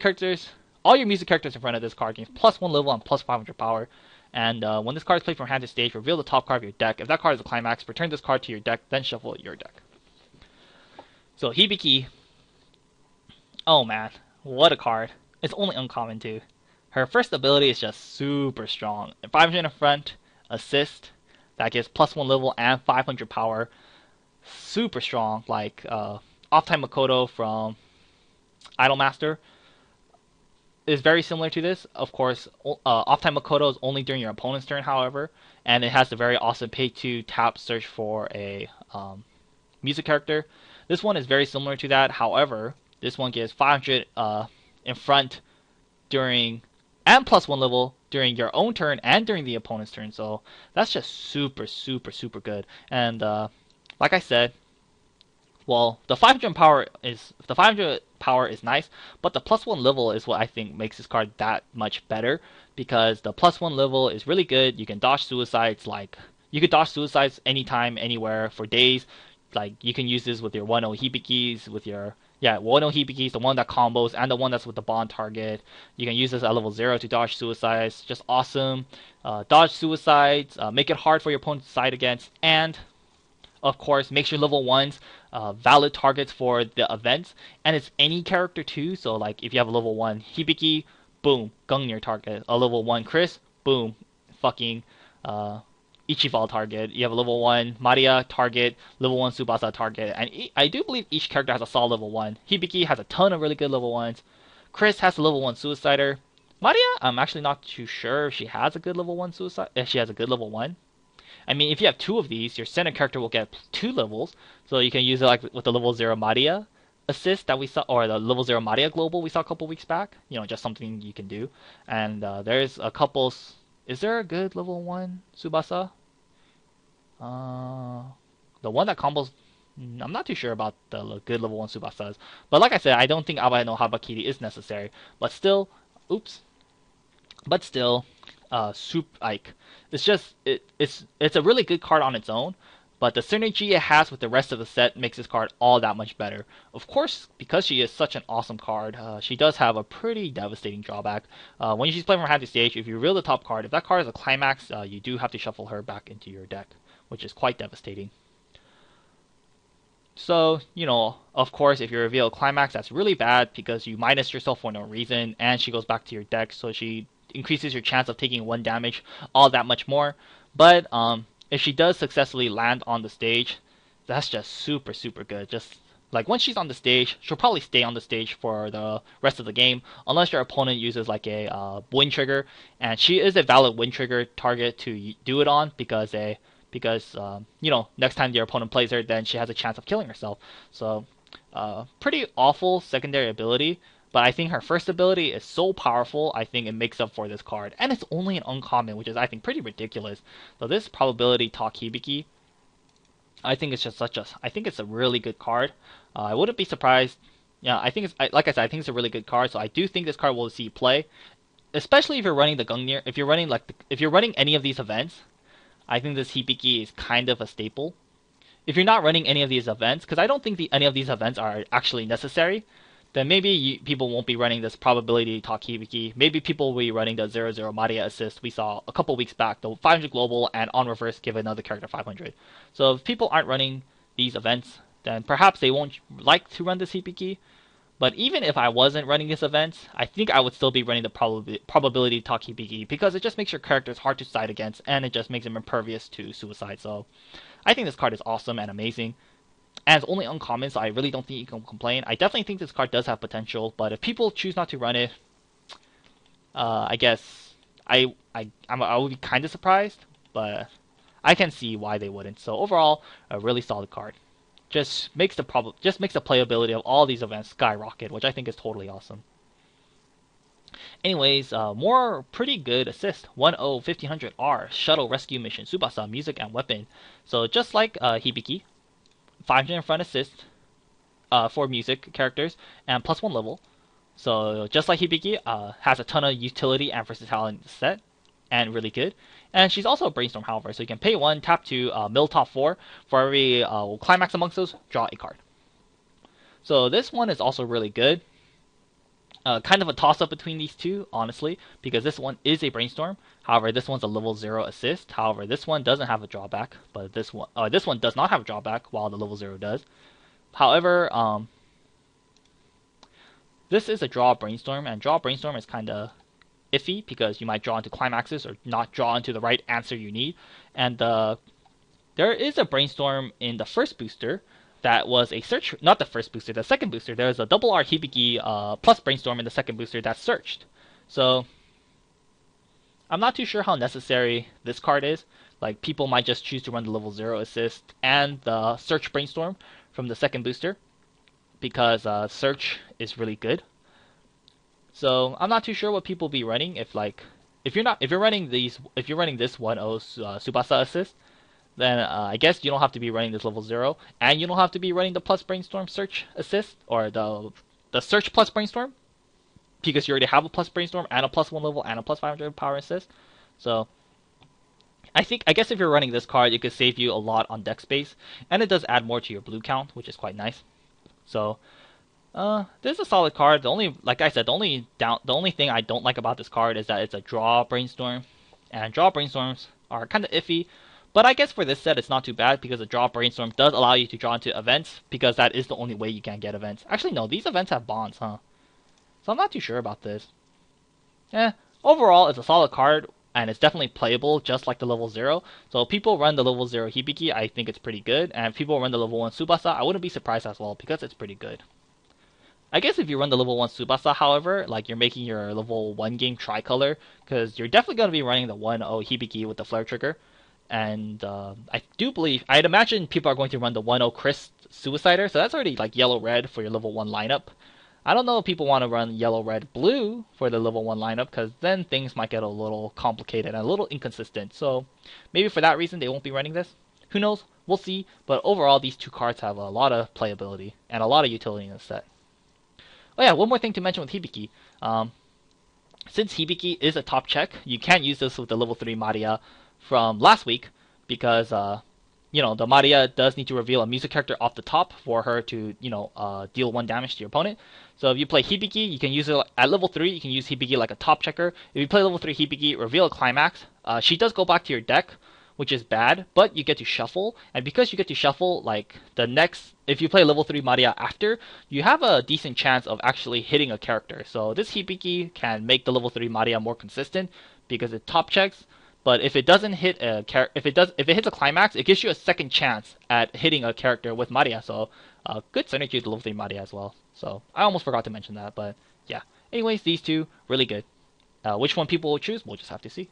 music characters in front of this card gain plus 1 level and plus 500 power. And when this card is played from hand to stage, reveal the top card of your deck. If that card is a climax, return this card to your deck, then shuffle your deck. So Hibiki, oh man, what a card. It's only uncommon too. Her first ability is just super strong. 500 in front, assist, that gives plus 1 level and 500 power. Super strong, like Off-Time Makoto from Idolmaster is very similar to this. Of course, Off-Time Makoto is only during your opponent's turn, however, and it has the very awesome pay 2 tap search for a music character. This one is very similar to that. However, this one gives 500 in front during and plus 1 level during your own turn and during the opponent's turn. So that's just super, super, super good. And like I said, well, the 500 power is nice, but the plus 1 level is what I think makes this card that much better, because the plus 1 level is really good. You can dodge suicides, like you could dodge suicides anytime, anywhere for days. Like you can use this with your 1-0 Hibikis, with your 1-0 Hibikis, the one that combos and the one that's with the bond target. You can use this at level 0 to dodge suicides. Just awesome. Dodge suicides, make it hard for your opponent to side against, and of course makes your level 1s valid targets for the events. And it's any character too, so like if you have a level 1 Hibiki, boom, Gungnir target. A level 1 Chris, boom, fucking Ichival target. You have a level 1 Maria target, level 1 Tsubasa target, and I do believe each character has a solid level 1. Hibiki has a ton of really good level 1s. Chris has a level 1 Suicider. Maria, I'm actually not too sure if she has a good level 1 Suicide. If she has a good level 1. I mean, if you have 2 of these, your center character will get 2 levels, so you can use it like with the level 0 Maria assist that we saw, or the level 0 Maria global we saw a couple weeks back. You know, just something you can do. And there's a couple. Is there a good level 1 Tsubasa? The one that combos. I'm not too sure about the good level 1 Tsubasas. But like I said, I don't think Abai no Habakiri is necessary. But still, oops. But still, like it's a really good card on its own. But the synergy it has with the rest of the set makes this card all that much better. Of course, because she is such an awesome card, she does have a pretty devastating drawback. When she's playing from hand to stage, if you reveal the top card, if that card is a climax, you do have to shuffle her back into your deck, which is quite devastating. So, of course, if you reveal a climax, that's really bad because you minus yourself for no reason, and she goes back to your deck, so she increases your chance of taking 1 damage all that much more. But if she does successfully land on the stage, that's just super, super good. Just like once she's on the stage, she'll probably stay on the stage for the rest of the game, unless your opponent uses like a wind trigger, and she is a valid wind trigger target to do it on because next time your opponent plays her, then she has a chance of killing herself. So, pretty awful secondary ability, but I think her first ability is so powerful, I think it makes up for this card. And it's only an uncommon, which is, I think, pretty ridiculous. So this probability Talk Hibiki, I think I think it's a really good card. I wouldn't be surprised. Yeah, like I said, I think it's a really good card, so I do think this card will see play. Especially if you're running the Gungnir, if you're running any of these events, I think this Hibiki is kind of a staple. If you're not running any of these events, because I don't think any of these events are actually necessary, then maybe people won't be running this probability Talk Hibiki. Maybe people will be running the 0-0 Maria assist we saw a couple weeks back, the 500 global, and on reverse give another character 500. So if people aren't running these events, then perhaps they won't like to run this Hibiki. But even if I wasn't running this event, I think I would still be running the probability Talk Hibiki because it just makes your characters hard to side against, and it just makes them impervious to suicide. So I think this card is awesome and amazing. And it's only uncommon, so I really don't think you can complain. I definitely think this card does have potential, but if people choose not to run it, I guess I would be kind of surprised, but I can see why they wouldn't. So overall, a really solid card. Just makes the playability of all these events skyrocket, which I think is totally awesome. Anyways, more pretty good assist. 1-0 1500R Shuttle Rescue Mission Tsubasa Music and Weapon. So just like Hibiki, 500 in front assist for music characters and +1 level. So just like Hibiki, has a ton of utility and versatility in the set, and really good. And she's also a Brainstorm, however, so you can pay 1, tap 2, mill top 4. For every climax amongst those, draw a card. So this one is also really good. Kind of a toss-up between these two, honestly, because this one is a Brainstorm. However, this one's a level 0 assist. However, this one doesn't have a drawback, but this one does not have a drawback, while the level 0 does. However, this is a draw Brainstorm, and draw Brainstorm is kind of iffy because you might draw into climaxes or not draw into the right answer you need. And there is a Brainstorm in the first booster that was a search, not the first booster, the second booster. There's a double R Hibiki plus Brainstorm in the second booster that's searched. So I'm not too sure how necessary this card is. Like, people might just choose to run the level 0 assist and the search Brainstorm from the second booster because search is really good. So I'm not too sure what people be running if you're running this 1-0 Tsubasa assist, then I guess you don't have to be running this level 0, and you don't have to be running the plus Brainstorm search assist or the search plus Brainstorm because you already have a plus Brainstorm and a +1 level and a +500 power assist. So I guess if you're running this card, it could save you a lot on deck space, and it does add more to your blue count, which is quite nice. So this is a solid card. Like I said, the only thing I don't like about this card is that it's a draw Brainstorm, and draw Brainstorms are kind of iffy. But I guess for this set, it's not too bad because the draw Brainstorm does allow you to draw into events because that is the only way you can get events. Actually, no, these events have bonds, huh? So I'm not too sure about this. Overall, it's a solid card, and it's definitely playable just like the level 0. So if people run the level 0 Hibiki, I think it's pretty good. And if people run the level 1 Tsubasa, I wouldn't be surprised as well because it's pretty good. I guess if you run the level 1 Tsubasa, however, like you're making your level 1 game tricolor, because you're definitely going to be running the 1-0 Hibiki with the flare trigger. And I'd imagine people are going to run the 1-0 Chris Suicider, so that's already like yellow-red for your level 1 lineup. I don't know if people want to run yellow-red-blue for the level 1 lineup, because then things might get a little complicated and a little inconsistent. So maybe for that reason they won't be running this. Who knows? We'll see. But overall, these two cards have a lot of playability and a lot of utility in the set. Oh yeah, one more thing to mention with Hibiki. Since Hibiki is a top check, you can't use this with the level 3 Maria from last week because the Maria does need to reveal a music character off the top for her to deal 1 damage to your opponent. So if you play Hibiki, you can use it at level 3. You can use Hibiki like a top checker. If you play level 3 Hibiki, reveal a Climax. She does go back to your deck, which is bad, but you get to shuffle, and because you get to shuffle, like if you play level 3 Maria after, you have a decent chance of actually hitting a character. So this Hibiki can make the level 3 Maria more consistent because it top checks, but if it doesn't hit if it hits a Climax, it gives you a second chance at hitting a character with Maria. So good synergy with level 3 Maria as well. So I almost forgot to mention that, but yeah. Anyways, these two really good. Which one people will choose, we'll just have to see.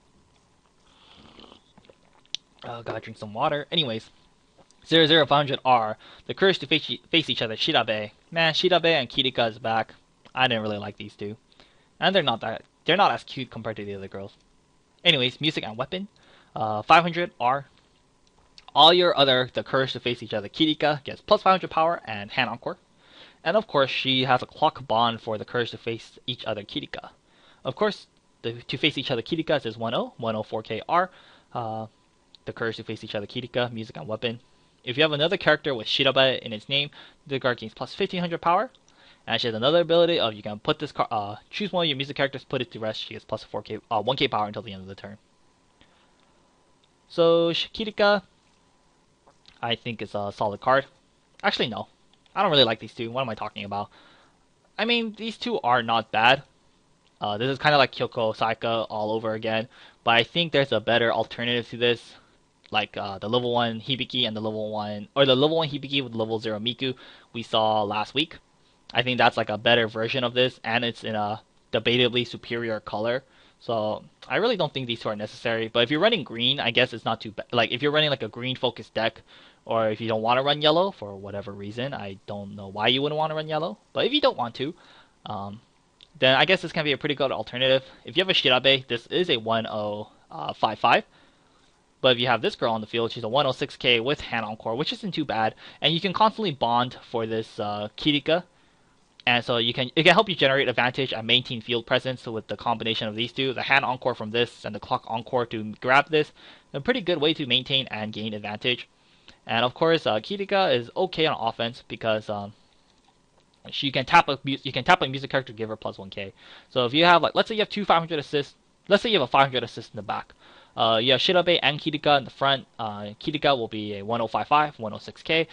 Gotta drink some water. Anyways, 00500R, the courage to face each other, Shirabe. Man, Shirabe and Kirika is back. I didn't really like these two. And they're not as cute compared to the other girls. Anyways, music and weapon. 500R. All your the courage to face each other, Kirika gets plus 500 power and hand encore. And of course, she has a clock bond for the courage to face each other, Kirika. Of course, to face each other, Kirika is 10, 104KR. The courage to face each other, Kirika, music and weapon. If you have another character with Shirabe in its name, the card gains plus 1500 power. And she has another ability of you can put this card, choose one of your music characters, put it to rest. She gets plus 1k power until the end of the turn. So Kirika, I think is a solid card. Actually, no, I don't really like these two. What am I talking about? I mean, these two are not bad. This is kind of like Kyoko Saika all over again, but I think there's a better alternative to this. Like the level 1 Hibiki and the level 1 Hibiki with level 0 Miku we saw last week. I think that's like a better version of this, and it's in a debatably superior color. So I really don't think these two are necessary. But if you're running green, I guess it's not too bad. Like if you're running like a green focused deck, or if you don't want to run yellow for whatever reason, I don't know why you wouldn't want to run yellow. But if you don't want to, then I guess this can be a pretty good alternative. If you have a Shirabe, this is a 1055. But if you have this girl on the field, she's a 106k with hand encore, which isn't too bad. And you can constantly bond for this Kirika. And so it can help you generate advantage and maintain field presence. So with the combination of these two, the hand encore from this and the clock encore to grab this, a pretty good way to maintain and gain advantage. And of course, Kirika is okay on offense because you can tap a music character to give her plus 1k. So if you have let's say you have two 500 assists, let's say you have a 500 assist in the back. You have Shirabe and Kirika in the front. Kirika will be a 1055, 106k.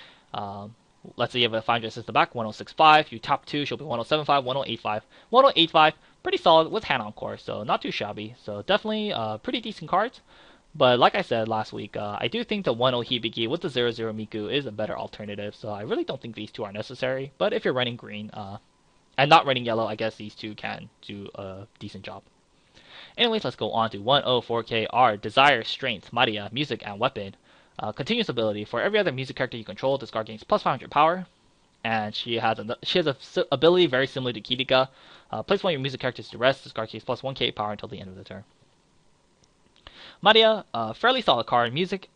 Let's say you have a 500 assist in the back, 1065. You top 2, she'll be 1075, 1085. 1085, pretty solid with hand encore, so not too shabby. So definitely pretty decent cards. But like I said last week, I do think the 10 Hibiki with the 00 Miku is a better alternative. So I really don't think these two are necessary. But if you're running green and not running yellow, I guess these two can do a decent job. Anyways, let's go on to 104KR, Desire, Strength, Maria, Music, and Weapon. Continuous ability. For every other music character you control, this card gains plus 500 power. And she has a ability very similar to Kirika. Place one of your music characters to rest. This card gains plus 1k power until the end of the turn. Maria, fairly solid card. Music,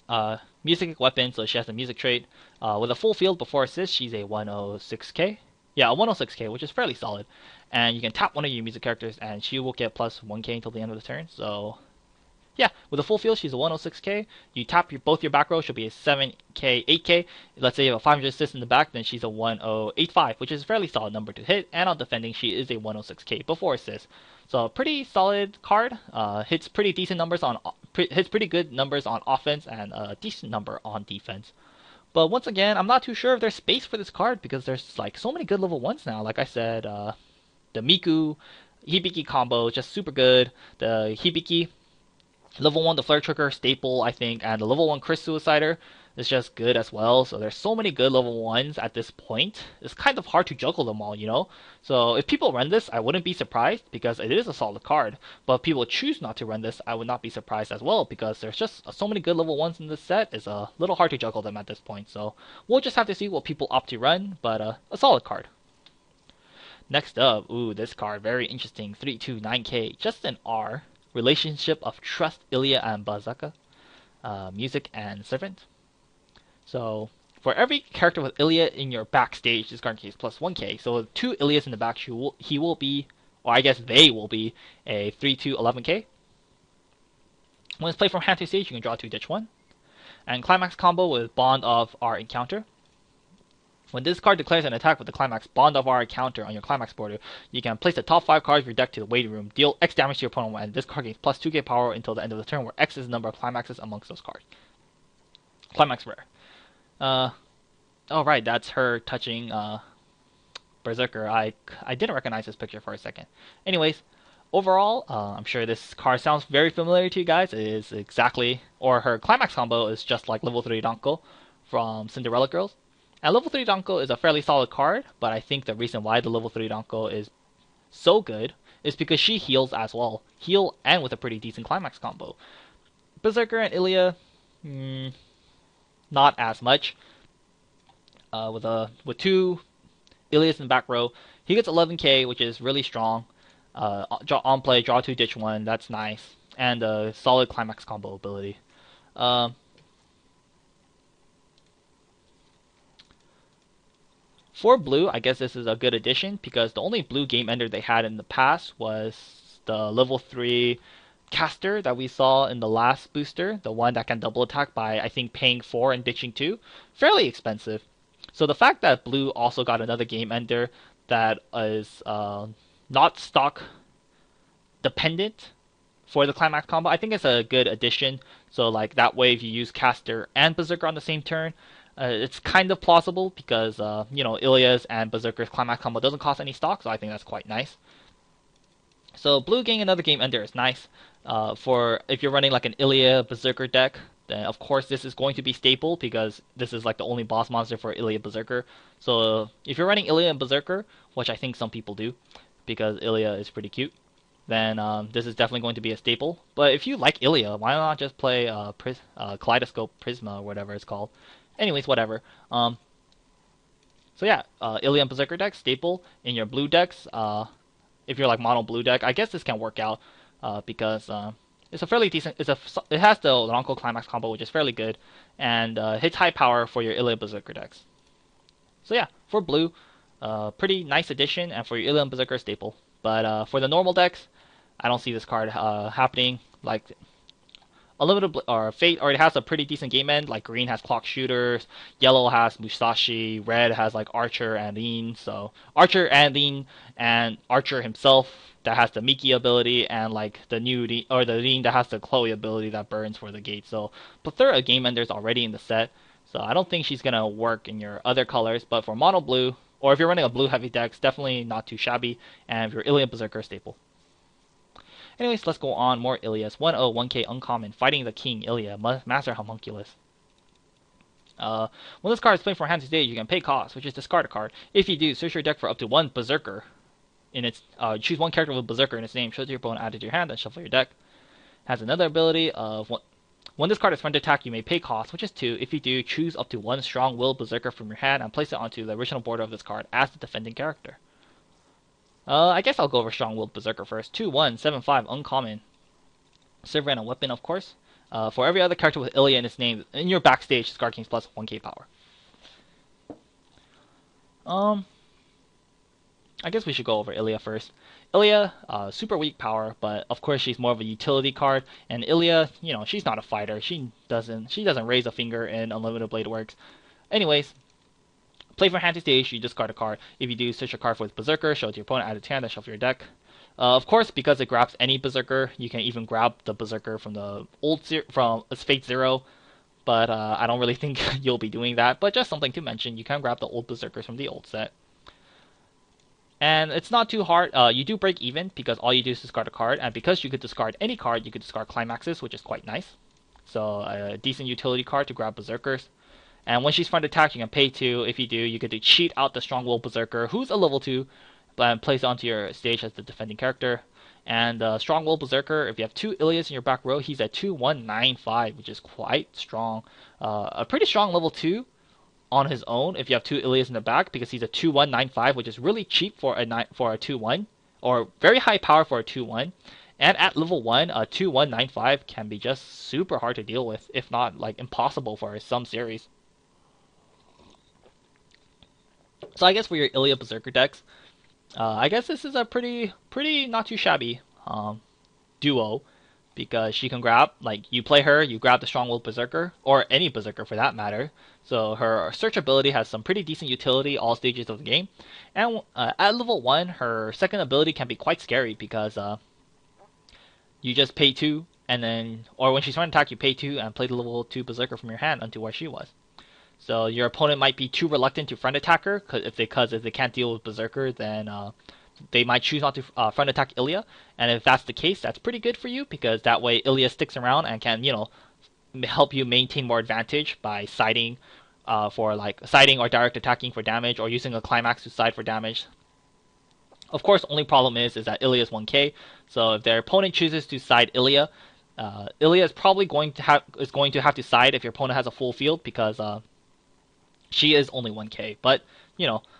weapon, so she has a music trait. With a full field before assist, she's a 106k. Yeah, a 106k, which is fairly solid. And you can tap one of your music characters, and she will get plus 1k until the end of the turn. So, yeah, with a full field, she's a 106k. You tap both your back row, she'll be a 7k, 8k. Let's say you have a 500 assist in the back, then she's a 1085, which is a fairly solid number to hit. And on defending, she is a 106k before assist. So, pretty solid card. Hits pretty decent numbers hits pretty good numbers on offense and a decent number on defense. But once again, I'm not too sure if there's space for this card because there's like so many good level 1s now. Like I said, the Miku Hibiki combo is just super good. The Hibiki level 1, the Flare Trigger, staple, I think, and the level 1 Chris Suicider is just good as well. So there's so many good level 1s at this point. It's kind of hard to juggle them all, you know? So if people run this, I wouldn't be surprised because it is a solid card. But if people choose not to run this, I would not be surprised as well because there's just so many good level 1s in this set. It's a little hard to juggle them at this point. So we'll just have to see what people opt to run, but a solid card. Next up, this card, very interesting, 329k, just an R. Relationship of Trust, Ilya and Bazaka. Music and Servant. So for every character with Ilya in your backstage, this card is plus 1k. So with 2 Ilyas in the back, he will be, or I guess they will be, a 3/2 11k. When it's played from hand to stage, you can draw 2, ditch 1. And Climax Combo with Bond of our encounter. When this card declares an attack with the Climax Bond of our encounter on your Climax border, you can place the top 5 cards of your deck to the waiting room, deal X damage to your opponent, and this card gains plus 2k power until the end of the turn, where X is the number of Climaxes amongst those cards. Climax rare. Oh right, that's her touching Berserker. I didn't recognize this picture for a second. Anyways, overall, I'm sure this card sounds very familiar to you guys. It is exactly, or her Climax combo is just like level 3 Danko from Cinderella Girls. And level 3 Danko is a fairly solid card, but I think the reason why the level 3 Danko is so good is because she heals as well. Heal and with a pretty decent Climax combo. Berserker and Ilya, not as much. With 2 Ilyas in the back row, he gets 11k, which is really strong. On play, draw 2, ditch 1, that's nice. And a solid Climax combo ability. For blue, I guess this is a good addition because the only blue game ender they had in the past was the level 3 caster that we saw in the last booster, the one that can double attack by, I think, paying 4 and ditching 2. Fairly expensive. So the fact that blue also got another game ender that is not stock dependent for the Climax combo, I think it's a good addition. So like that way, if you use caster and Berserker on the same turn, it's kind of plausible because Ilya's and Berserker's Climax combo doesn't cost any stock, so I think that's quite nice. So blue getting another game ender is nice. For if you're running like an Ilya Berserker deck, then of course this is going to be staple because this is like the only boss monster for Ilya Berserker. So if you're running Ilya and Berserker, which I think some people do, because Ilya is pretty cute, then this is definitely going to be a staple. But if you like Ilya, why not just play Kaleidoscope Prisma or whatever it's called? Anyways, whatever. So yeah, Ilya and Berserker deck staple in your blue decks. If you're like mono blue deck, I guess this can work out because it's a fairly decent. It has the Ranko Climax combo, which is fairly good, and hits high power for your Ilya Berserker decks. So yeah, for blue, pretty nice addition, and for your Ilya and Berserker staple. But for the normal decks, I don't see this card happening. Like Unlimited or Fate already has a pretty decent game end. Like green has Clock Shooters, yellow has Musashi, red has like Archer and Lean. So Archer and Lean and Archer himself that has the Miki ability, and like the Lean that has the Chloe ability that burns for the gate. So plethora of game enders already in the set. So I don't think she's gonna work in your other colors. But for mono blue, or if you're running a blue heavy deck, definitely not too shabby. And if you're Ilya Berserker staple. Anyways, let's go on. More Ilyas. 1/0, 1k uncommon. Fighting the King, Ilya. Master Homunculus. When this card is played from hand to stage, you can pay cost, which is discard a card. If you do, search your deck for up to 1 Berserker. Choose 1 character with Berserker in its name, show it to your opponent, add it to your hand, then shuffle your deck. Has another ability of when this card is front attack, you may pay cost, which is 2. If you do, choose up to 1 Strong Will Berserker from your hand and place it onto the original border of this card as the defending character. I guess I'll go over Strong Willed Berserker first. 2/1, 7/5, uncommon. Silver and a weapon, of course. For every other character with Ilya in its name, in your backstage, this card gains plus 1k power. I guess we should go over Ilya first. Ilya, super weak power, but of course she's more of a utility card. And Ilya, she's not a fighter. She doesn't raise a finger in Unlimited Blade Works. Anyways, play from hand to stage, you discard a card. If you do, search a card for its Berserker, show it to your opponent, add it to hand, then shuffle your deck. Of course, because it grabs any Berserker, you can even grab the Berserker from the from Fate Zero. But I don't really think you'll be doing that. But just something to mention, you can grab the old Berserkers from the old set. And it's not too hard. You do break even because all you do is discard a card, and because you could discard any card, you could discard Climaxes, which is quite nice. So a decent utility card to grab Berserkers. And when she's front attack, you can pay 2. If you do, you get to cheat out the Strong Will Berserker, who's a level 2, and place it onto your stage as the defending character. And Strong Will Berserker, if you have 2 Ilyas in your back row, he's at 2/195, which is quite strong. A pretty strong level 2 on his own if you have 2 Ilyas in the back, because he's a 2/195, which is really cheap for a 2/1, or very high power for a 2/1. And at level 1, a 2/195 can be just super hard to deal with, if not like impossible for some series. So I guess for your Ilya Berserker decks, I guess this is a pretty not too shabby duo, because she can grab, like, you play her, you grab the Strong-Willed Berserker, or any Berserker for that matter. So her search ability has some pretty decent utility all stages of the game. And at level 1, her second ability can be quite scary because you just pay 2, and then, or when she's trying to attack, you pay 2 and play the level 2 Berserker from your hand onto where she was. So your opponent might be too reluctant to front attack her, because if they can't deal with Berserker, then they might choose not to front attack Ilya. And if that's the case, that's pretty good for you, because that way Ilya sticks around and can, help you maintain more advantage by siding for like siding or direct attacking for damage, or using a climax to side for damage. Of course, only problem is that Ilya is 1k, so if their opponent chooses to side Ilya, Ilya is probably going to have to side if your opponent has a full field, because she is only 1k. But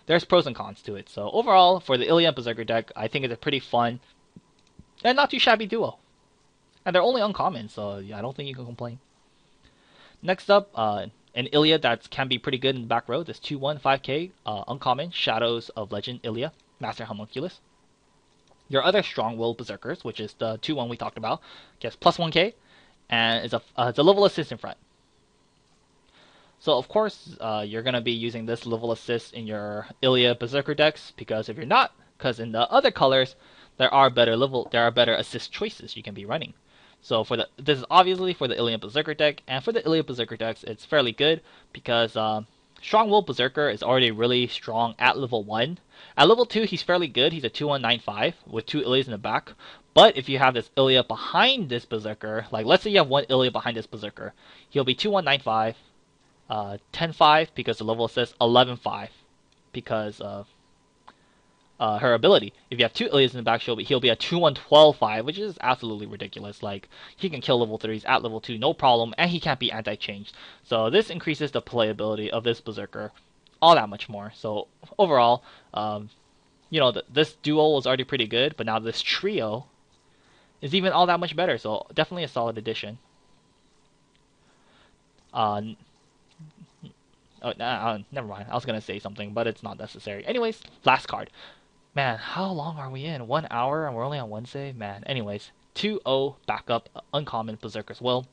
there's pros and cons to it. So overall, for the Ilya Berserker deck, I think it's a pretty fun and not too shabby duo, and they're only uncommon, so yeah, I don't think you can complain. Next up, an Ilya that can be pretty good in the back row. This 2/1 5k uncommon Shadows of Legend Ilya, Master Homunculus. Your other Strong-Willed Berserkers, which is the 2/1 we talked about, gets plus 1k, and it's a level assist in front. So of course, you're gonna be using this level assist in your Ilya Berserker decks, because if you're not, because in the other colors there are better assist choices you can be running. So this is obviously for the Ilya Berserker deck, and for the Ilya Berserker decks, it's fairly good because Strong-Willed Berserker is already really strong at level 1. At level 2, he's fairly good. He's a 2/1/9/5 with 2 Ilyas in the back. But if you have this Ilya behind this Berserker, like let's say you have one Ilya behind this Berserker, he'll be 2/1/9/5, 10/5 because the level assist, 11/5 because of her ability. If you have 2 Ilyas in the back, he'll be a 2/1/12/5, which is absolutely ridiculous. Like, he can kill level 3s at level 2, no problem, and he can't be anti-changed. So this increases the playability of this Berserker all that much more. So overall, this duo was already pretty good, but now this trio is even all that much better. So definitely a solid addition. Never mind. I was gonna say something, but it's not necessary. Anyways, last card. Man, how long are we in? 1 hour, and we're only on Wednesday? Man, anyways. 2/0 backup, uncommon Berserker's Will.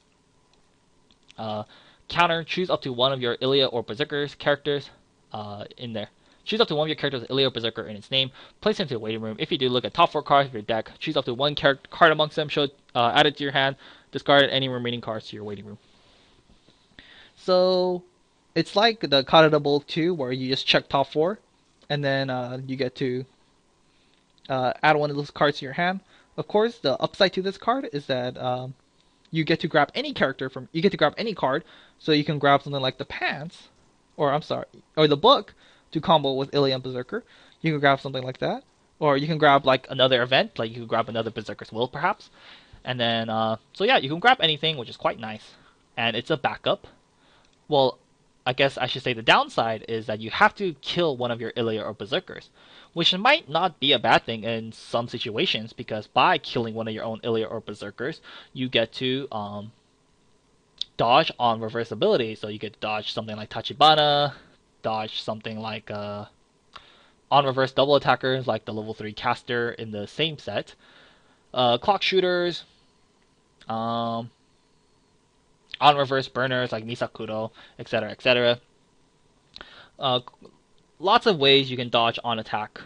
Counter, choose up to one of your Ilya or Berserker's characters in there. Choose up to one of your characters with Ilya or Berserker in its name. Place it into the waiting room. If you do, look at top 4 cards of your deck. Choose up to one card amongst them. Add it to your hand. Discard any remaining cards to your waiting room. So it's like the Cardable 2, where you just check top 4, and then you get to add one of those cards to your hand. Of course, the upside to this card is that you get to grab any card, so you can grab something like the pants, or the book to combo with Ilya and Berserker. You can grab something like that, or you can grab like another event, like you can grab another Berserker's Will perhaps, and then so yeah, you can grab anything, which is quite nice, and it's a backup. Well, I guess I should say the downside is that you have to kill one of your Ilya or Berserkers, which might not be a bad thing in some situations, because by killing one of your own Ilya or Berserkers, you get to dodge on reverse ability. So you get to dodge something like Tachibana, dodge something like on reverse double attackers like the level 3 caster in the same set, clock shooters, on reverse burners like Misakuro, etc., etc. Lots of ways you can dodge on attack,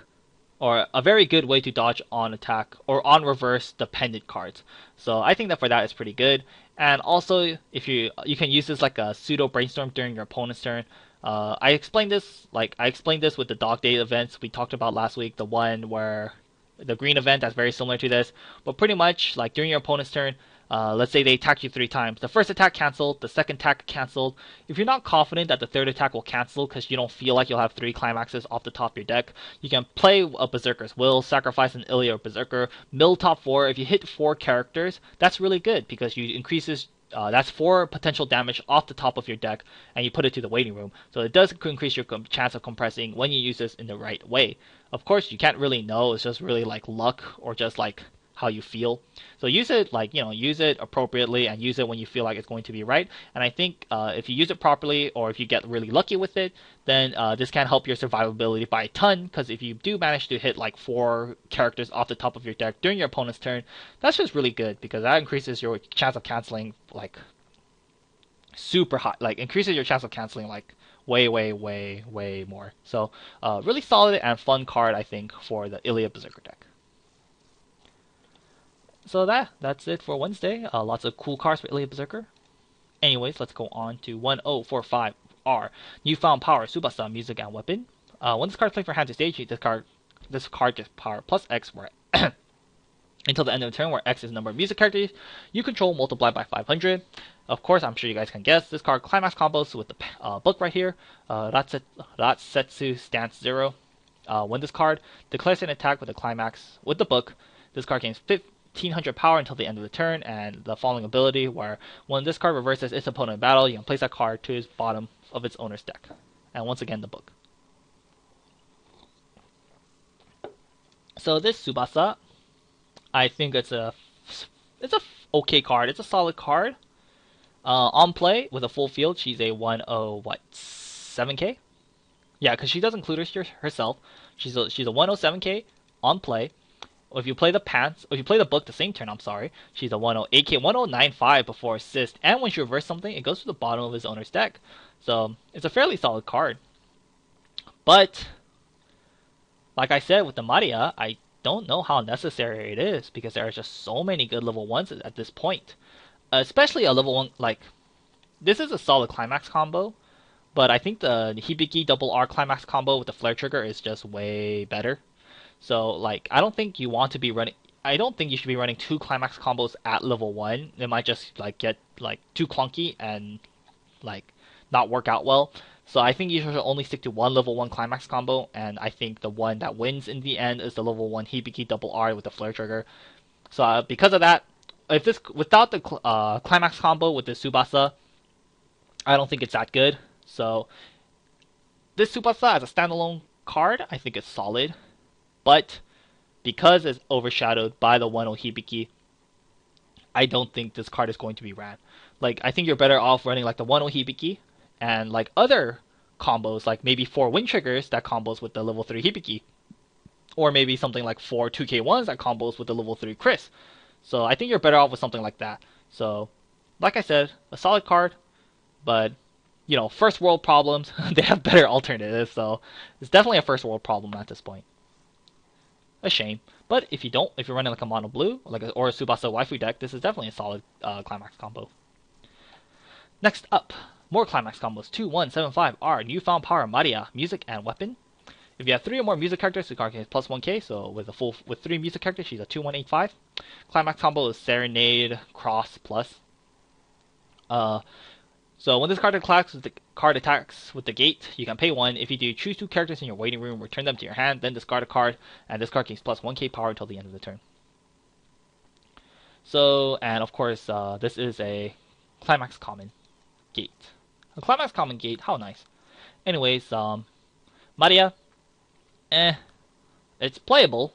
or a very good way to dodge on attack or on reverse dependent cards. So I think that for that is pretty good. And also, if you can use this like a pseudo brainstorm during your opponent's turn. I explained this with the Dog Day events we talked about last week, the one where the green event that's very similar to this. But pretty much like during your opponent's turn, let's say they attack you 3 times. The first attack canceled, the second attack canceled. If you're not confident that the third attack will cancel because you don't feel like you'll have 3 climaxes off the top of your deck, you can play a Berserker's Will, sacrifice an Ilya or Berserker, mill top 4. If you hit 4 characters, that's really good because you increases that's 4 potential damage off the top of your deck, and you put it to the waiting room. So it does increase your chance of compressing when you use this in the right way. Of course, you can't really know. It's just really like luck, or just like how you feel. So use it like, use it appropriately and use it when you feel like it's going to be right. And I think if you use it properly, or if you get really lucky with it, then this can help your survivability by a ton. Because if you do manage to hit like 4 characters off the top of your deck during your opponent's turn, that's just really good, because that increases your chance of canceling like super high, like increases your chance of canceling like way, way, way, way more. So really solid and fun card, I think, for the Iliad Berserker deck. So that's it for Wednesday. Lots of cool cards for Iliad Berserker. Anyways, let's go on to 1045R. Newfound Power, Tsubasa, Music and Weapon. When this card is played for hand to stage, this card gets power plus X, where until the end of the turn, where X is the number of music characters you control multiplied by 500. Of course, I'm sure you guys can guess. This card climax combos with the book right here. Ratsetsu Stance 0. When this card declares an attack with the climax with the book, this card gains 1500 power until the end of the turn, and the following ability, where when this card reverses its opponent in battle, you can place that card to its bottom of its owner's deck. And once again, the book. So this Tsubasa, I think it's a okay card. It's a solid card. On play with a full field, she's a 7K. Yeah, because she does include herself. She's a 107K on play. If you play the book the same turn, I'm sorry, she's a 108K, 1095 before assist. And when she reverses something, it goes to the bottom of his owner's deck. So it's a fairly solid card. But like I said with the Maria, I don't know how necessary it is, because there are just so many good level 1s at this point. Especially a level 1, like, this is a solid climax combo, but I think the Hibiki double R climax combo with the flare trigger is just way better. So, like, I don't think you should be running 2 climax combos at level 1. It might just, like, get, like, too clunky and, like, not work out well. So I think you should only stick to 1 level 1 climax combo, and I think the one that wins in the end is the level 1 Hibiki double R with the flare trigger. So because of that, without the climax combo with the Tsubasa, I don't think it's that good. So this Tsubasa as a standalone card, I think it's solid, but because it's overshadowed by the 1-0 Hibiki, I don't think this card is going to be ran. Like, I think you're better off running like the 1-0 Hibiki and like other combos, like maybe 4 wind triggers that combos with the level 3 Hibiki, or maybe something like 4 2K1s that combos with the level 3 Chris. So I think you're better off with something like that. So, like I said, a solid card, but, first world problems, they have better alternatives, so it's definitely a first world problem at this point. A shame. But if you're running like a mono blue, or a Tsubasa waifu deck, this is definitely a solid climax combo. Next up, more climax combos. 2175R, Newfound Power, Maria, Music and Weapon. If you have 3 or more music characters, the card gains plus 1K, so with 3 music characters, she's a 2185. Climax combo is Serenade, Cross, Plus. So when this card attacks with the gate, you can pay 1. If you do, choose 2 characters in your waiting room, return them to your hand, then discard a card, and this card gains plus 1K power until the end of the turn. So, and of course, this is a Climax Common Gate. A Climax Common Gate, how nice. Anyways, Maria, it's playable,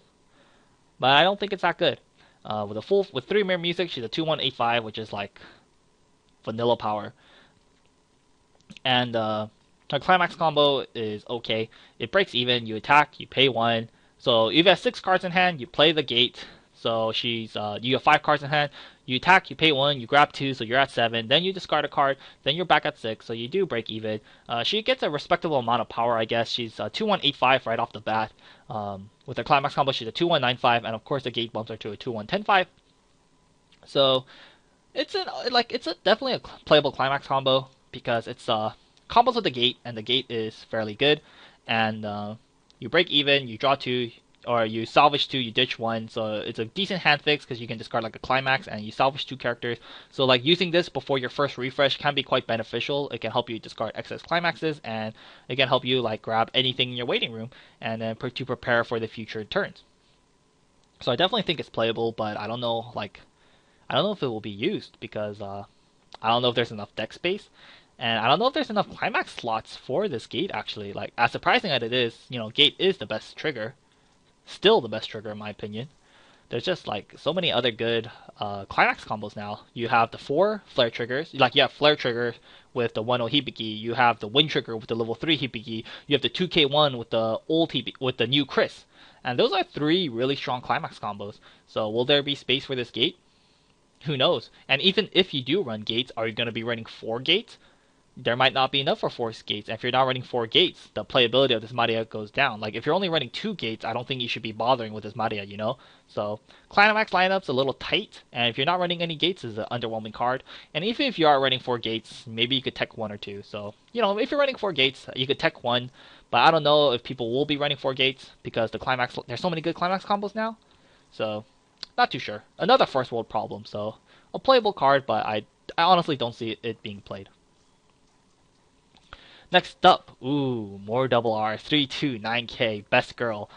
but I don't think it's that good. With 3 mere music, she's a 2185, which is like vanilla power. And her climax combo is okay. It breaks even, you attack, you pay 1. So if you have 6 cards in hand, you play the gate. So you have 5 cards in hand, you attack, you pay 1, you grab 2, so you're at 7, then you discard a card, then you're back at 6, so you do break even. She gets a respectable amount of power, I guess. She's 2185 right off the bat. With her climax combo, she's a 2195, and of course the gate bumps her to a 21105. So it's definitely a playable climax combo, because it's combos with the gate, and the gate is fairly good. And you break even, you draw 2, or you salvage 2, you ditch 1, so it's a decent hand fix because you can discard like a climax and you salvage 2 characters. So like using this before your first refresh can be quite beneficial. It can help you discard excess climaxes, and it can help you like grab anything in your waiting room and then to prepare for the future turns. So I definitely think it's playable, but I don't know if it will be used, because I don't know if there's enough deck space. And I don't know if there's enough climax slots for this gate, actually. Like, as surprising as it is, gate is the best trigger. Still the best trigger, in my opinion. there's just like so many other good climax combos now. You have the 4 flare triggers, like you have flare trigger with the 1-0 Hibiki, you have the wind trigger with the level 3 Hibiki, you have the 2K1 with the old Hibiki, with the new Chris. And those are 3 really strong climax combos. So will there be space for this gate? Who knows? And even if you do run gates, are you going to be running 4 gates? There might not be enough for 4 gates. And if you're not running 4 gates, the playability of this Maria goes down. Like if you're only running 2 gates, I don't think you should be bothering with this Maria, you know? So Climax lineup's a little tight, and if you're not running any gates, it's an underwhelming card. And even if you are running 4 gates, maybe you could tech 1 or 2. So, you know, if you're running 4 gates, you could tech 1, but I don't know if people will be running 4 gates because the Climax, there's so many good Climax combos now. So, not too sure. Another first world problem, so a playable card, but I honestly don't see it being played. Next up, ooh, more double R, 329K, best girl,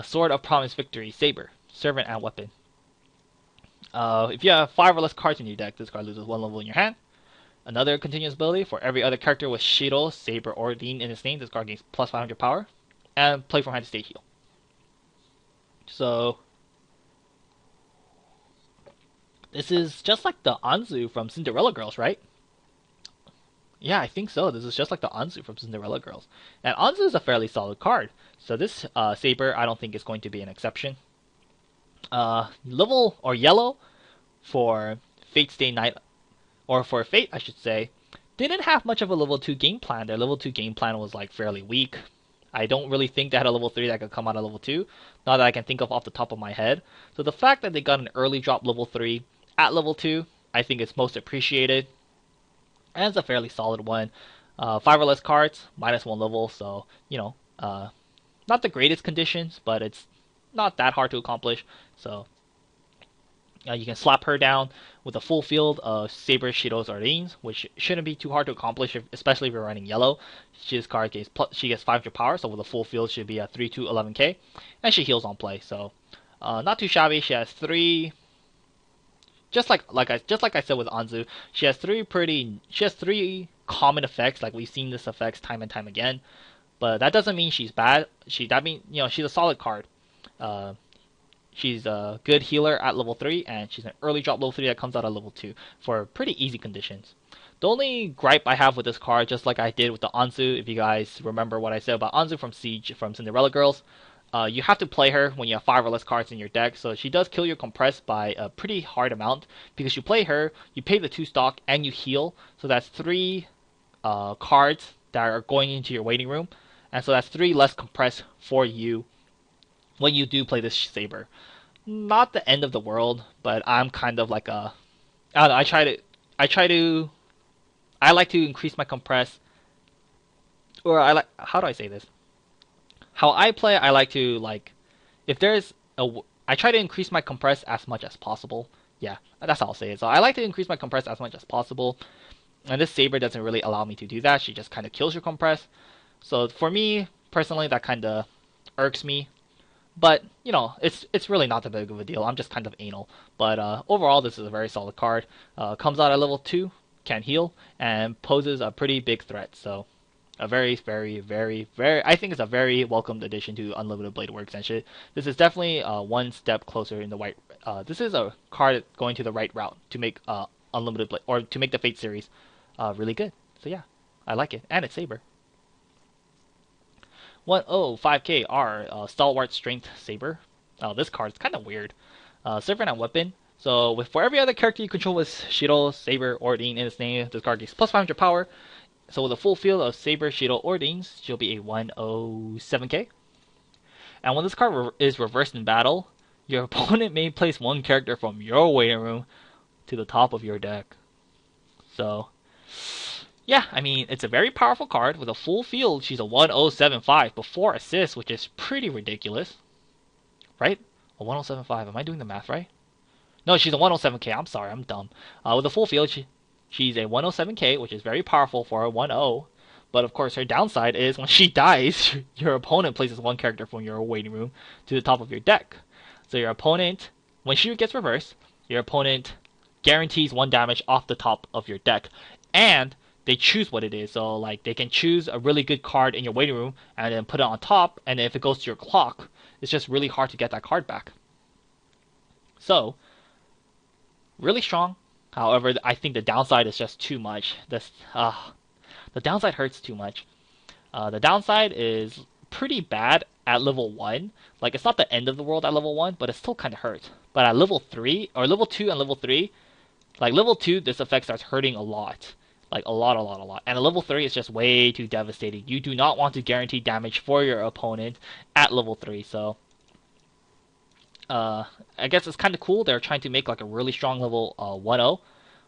Sword of Promise Victory, Saber, Servant and Weapon. If you have 5 or less cards in your deck, this card loses 1 level in your hand. Another continuous ability, for every other character with Shiro, Saber, or Dean in its name, this card gains plus 500 power, and play from hand to stay heal. So, this is just like the Anzu from Cinderella Girls, right? Yeah, I think so. This is just like the Anzu from Cinderella Girls. And Anzu is a fairly solid card. So this Saber, I don't think is going to be an exception. Level, or yellow, for Fate Stay Night, or for Fate, I should say, didn't have much of a level 2 game plan. Their level 2 game plan was like fairly weak. I don't really think they had a level 3 that could come out of level 2. Not that I can think of off the top of my head. So the fact that they got an early drop level 3 at level 2, I think it's most appreciated. And it's a fairly solid one. 5 or less cards, minus 1 level, so, you know, not the greatest conditions, but it's not that hard to accomplish. So, you can slap her down with a full field of Saber, Shiros, Ardines, which shouldn't be too hard to accomplish, especially if you're running yellow. This card gets, she gets 500 power, so with a full field, should be a 3-2 11k, and she heals on play, so not too shabby. She has 3... Just like I said with Anzu, she has 3 common effects. Like we've seen this effects time and time again, but that doesn't mean she's bad. That means, you know, she's a solid card. She's a good healer at level 3, and she's an early drop level 3 that comes out at level 2 for pretty easy conditions. The only gripe I have with this card, just like I did with the Anzu, if you guys remember what I said about Anzu from Siege from Cinderella Girls, you have to play her when you have 5 or less cards in your deck, so she does kill your compress by a pretty hard amount, because you play her, you pay the 2 stock, and you heal, so that's 3 cards that are going into your waiting room, and so that's 3 less compress for you when you do play this Saber. Not the end of the world, but I'm kind of like a... I don't know, I like to increase my compress, or how do I say this? How I play, I like to, like, if there's I try to increase my compress as much as possible. Yeah, that's how I'll say it. So I like to increase my compress as much as possible. And this Saber doesn't really allow me to do that. She just kind of kills your compress. So for me, personally, that kind of irks me. But, you know, it's really not that big of a deal. I'm just kind of anal. But overall, this is a very solid card. Comes out at level 2, can heal, and poses a pretty big threat. So a very, very, very, very, I think it's a very welcomed addition to Unlimited Blade Works and shit. This is definitely one step closer in the right. This is a card going to the right route to make Unlimited Blade, or to make the Fate series really good. So yeah, I like it, and it's Saber. 105k R Stalwart Strength Saber. This card is kind of weird. Servant and Weapon. So for every other character you control with Shiro, Saber, or Dean in its name, this card gets plus 500 power. So with a full field of Saber, Shiro, or Deans, she'll be a 107k. And when this card is reversed in battle, your opponent may place one character from your waiting room to the top of your deck. So, yeah, I mean, it's a very powerful card. With a full field, she's a 1075 before assist, which is pretty ridiculous. Right? A 1075. Am I doing the math right? No, she's a 107k. I'm sorry, I'm dumb. With a full field, she's a 107k, which is very powerful for a 1-0. But of course, her downside is when she dies, your opponent places one character from your waiting room to the top of your deck. So your opponent, when she gets reversed, your opponent guarantees 1 damage off the top of your deck. And they choose what it is. So like they can choose a really good card in your waiting room and then put it on top. And if it goes to your clock, it's just really hard to get that card back. So, really strong. However, I think the downside is just too much. The downside hurts too much. The downside is pretty bad at level 1. Like, it's not the end of the world at level 1, but it still kind of hurts. But at level 3, or level 2 and level 3, like level 2, this effect starts hurting a lot. Like, a lot, a lot, a lot. And at level 3, it's just way too devastating. You do not want to guarantee damage for your opponent at level 3, so... I guess it's kind of cool. They're trying to make like a really strong level 1-0,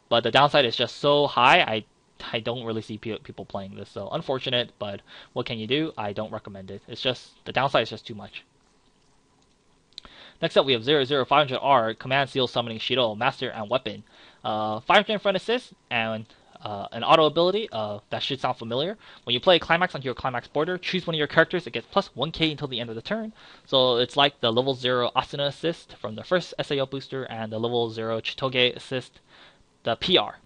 but the downside is just so high. I don't really see people playing this, so unfortunate. But what can you do? I don't recommend it. It's just the downside is just too much. Next up, we have 00500R Command Seal Summoning Shiro Master and Weapon. 500 front assist and an auto ability that should sound familiar. When you play Climax onto your Climax border, choose one of your characters. It gets plus 1k until the end of the turn. So it's like the level 0 Asuna assist from the first SAO booster and the level 0 Chitoge assist, the PR.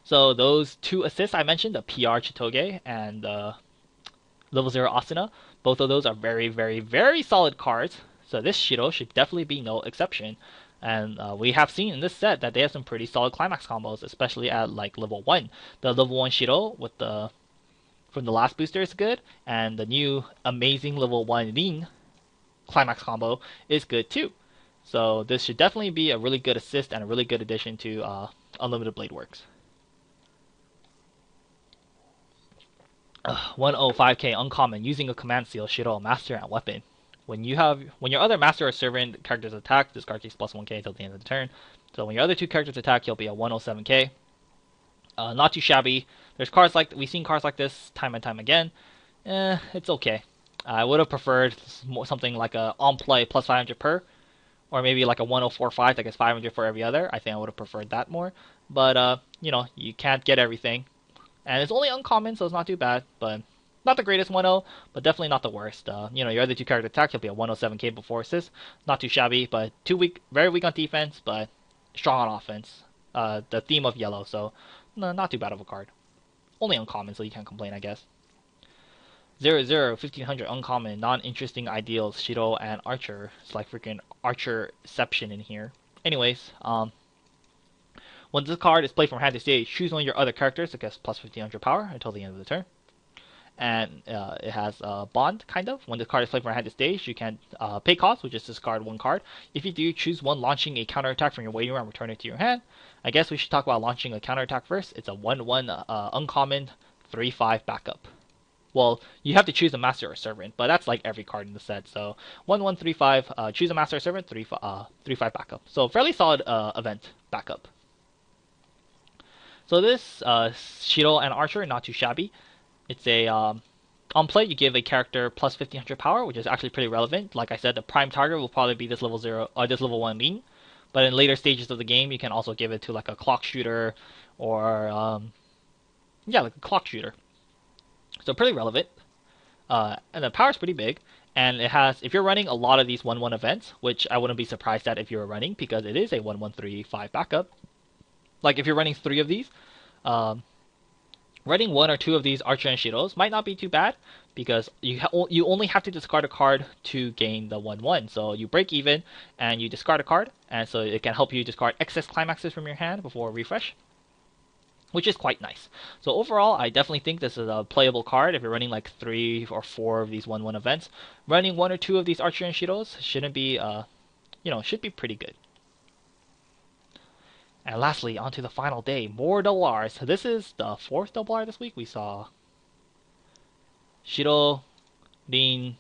So those two assists I mentioned, the PR Chitoge and level 0 Asuna, both of those are very, very, very solid cards. So this Shiro should definitely be no exception. And we have seen in this set that they have some pretty solid climax combos, especially at like level 1. The level 1 Shiro with the from the last booster is good, and the new amazing level 1 Rin climax combo is good too. So this should definitely be a really good assist and a really good addition to Unlimited Blade Works. 105k uncommon using a command seal, Shiro, Master, and Weapon. When your other Master or Servant characters attack, this card takes plus 1k until the end of the turn. So when your other two characters attack, you'll be at 107k. Not too shabby. There's cards like we've seen cards like this time and time again. It's okay. I would have preferred something like a on play plus 500 per, or maybe like a 1045 that gets 500 for every other. I think I would have preferred that more. But you know, you can't get everything. And it's only uncommon, so it's not too bad, but not the greatest 1-0, but definitely not the worst. You know, your other two character attack, you'll be at 107k before assist. Not too shabby, but very weak on defense, but strong on offense. The theme of yellow, so no, not too bad of a card. Only uncommon, so you can't complain, I guess. 1500 uncommon, non-interesting ideals, Shiro and Archer. It's like freaking Archerception in here. Anyways, when this card is played from hand to stage, choose one of your other characters that gets plus 1500 power until the end of the turn. And it has a bond, kind of. When the card is played from hand to stage, you can pay cost, which is discard one card. If you do, choose one launching a counterattack from your waiting room and return it to your hand. I guess we should talk about launching a counterattack first. It's a 1-1 uncommon 3-5 backup. Well, you have to choose a Master or Servant, but that's like every card in the set. So 1-1 3-5, choose a Master or Servant, 3-5 backup. So fairly solid event backup. So this Shiro and Archer, not too shabby. It's a on play you give a character plus 1500 power, which is actually pretty relevant. Like I said, the prime target will probably be this level 0 or this level 1 Rin, but in later stages of the game, you can also give it to like a clock shooter or yeah, like a clock shooter. So pretty relevant. And the power is pretty big, and it has, if you're running a lot of these 1-1 events, which I wouldn't be surprised at if you were running, because it is a 1-1-3-5 backup. Like if you're running 3 of these, running 1 or 2 of these Archer and Shiros might not be too bad, because you only have to discard a card to gain the 1-1. So you break even, and you discard a card, and so it can help you discard excess climaxes from your hand before refresh, which is quite nice. So overall, I definitely think this is a playable card if you're running like 3 or 4 of these 1-1 events. Running 1 or 2 of these Archer and Shiros shouldn't be, should be pretty good. And lastly, onto the final day, more double Rs. This is the 4th double R this week. We saw Shiro, Rin,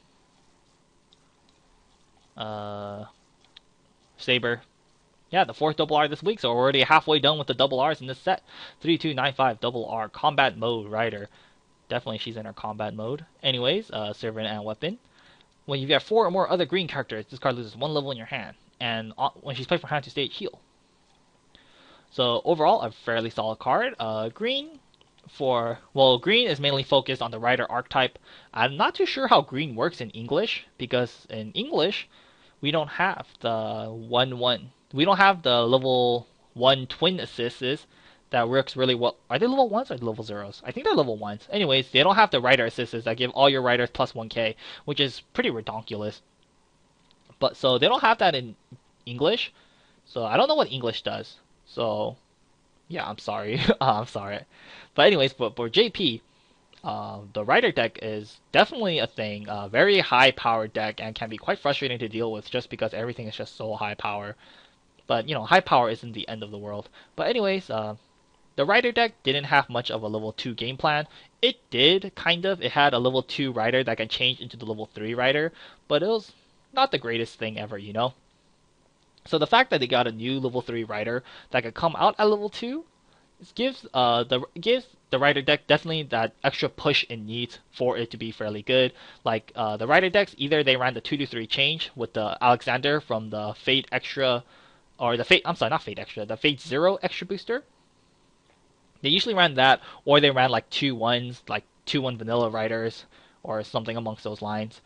Saber. Yeah, the 4th double R this week, so we're already halfway done with the double Rs in this set. 3295 double R, combat mode, Rider. Definitely she's in her combat mode. Anyways, Servant and Weapon. When you get 4 or more other green characters, this card loses 1 level in your hand. And when she's played from hand to stage, heal. So overall, a fairly solid card. Green is mainly focused on the Rider archetype. I'm not too sure how green works in English, because in English, we don't have the 1-1. We don't have the level 1 twin assists that works really well. Are they level 1s or level 0s? I think they're level 1s. Anyways, they don't have the Rider assists that give all your Riders plus 1k, which is pretty redonkulous. But so they don't have that in English. So I don't know what English does. So yeah, I'm sorry. I'm sorry. But anyways, for JP, the Rider deck is definitely a thing. Very high power deck and can be quite frustrating to deal with just because everything is just so high power. But high power isn't the end of the world. But anyways, the Rider deck didn't have much of a level 2 game plan. It did, kind of. It had a level 2 Rider that can change into the level 3 Rider, but it was not the greatest thing ever. So the fact that they got a new level 3 Rider that could come out at level 2 gives the Rider deck definitely that extra push it needs for it to be fairly good. Like the Rider decks, either they ran the 2-3 change with the Alexander from the Fate Extra, or the Fate, I'm sorry, not Fate Extra, the Fate Zero Extra booster. They usually ran that, or they ran like 2-1s, like 2-1 vanilla Riders, or something amongst those lines.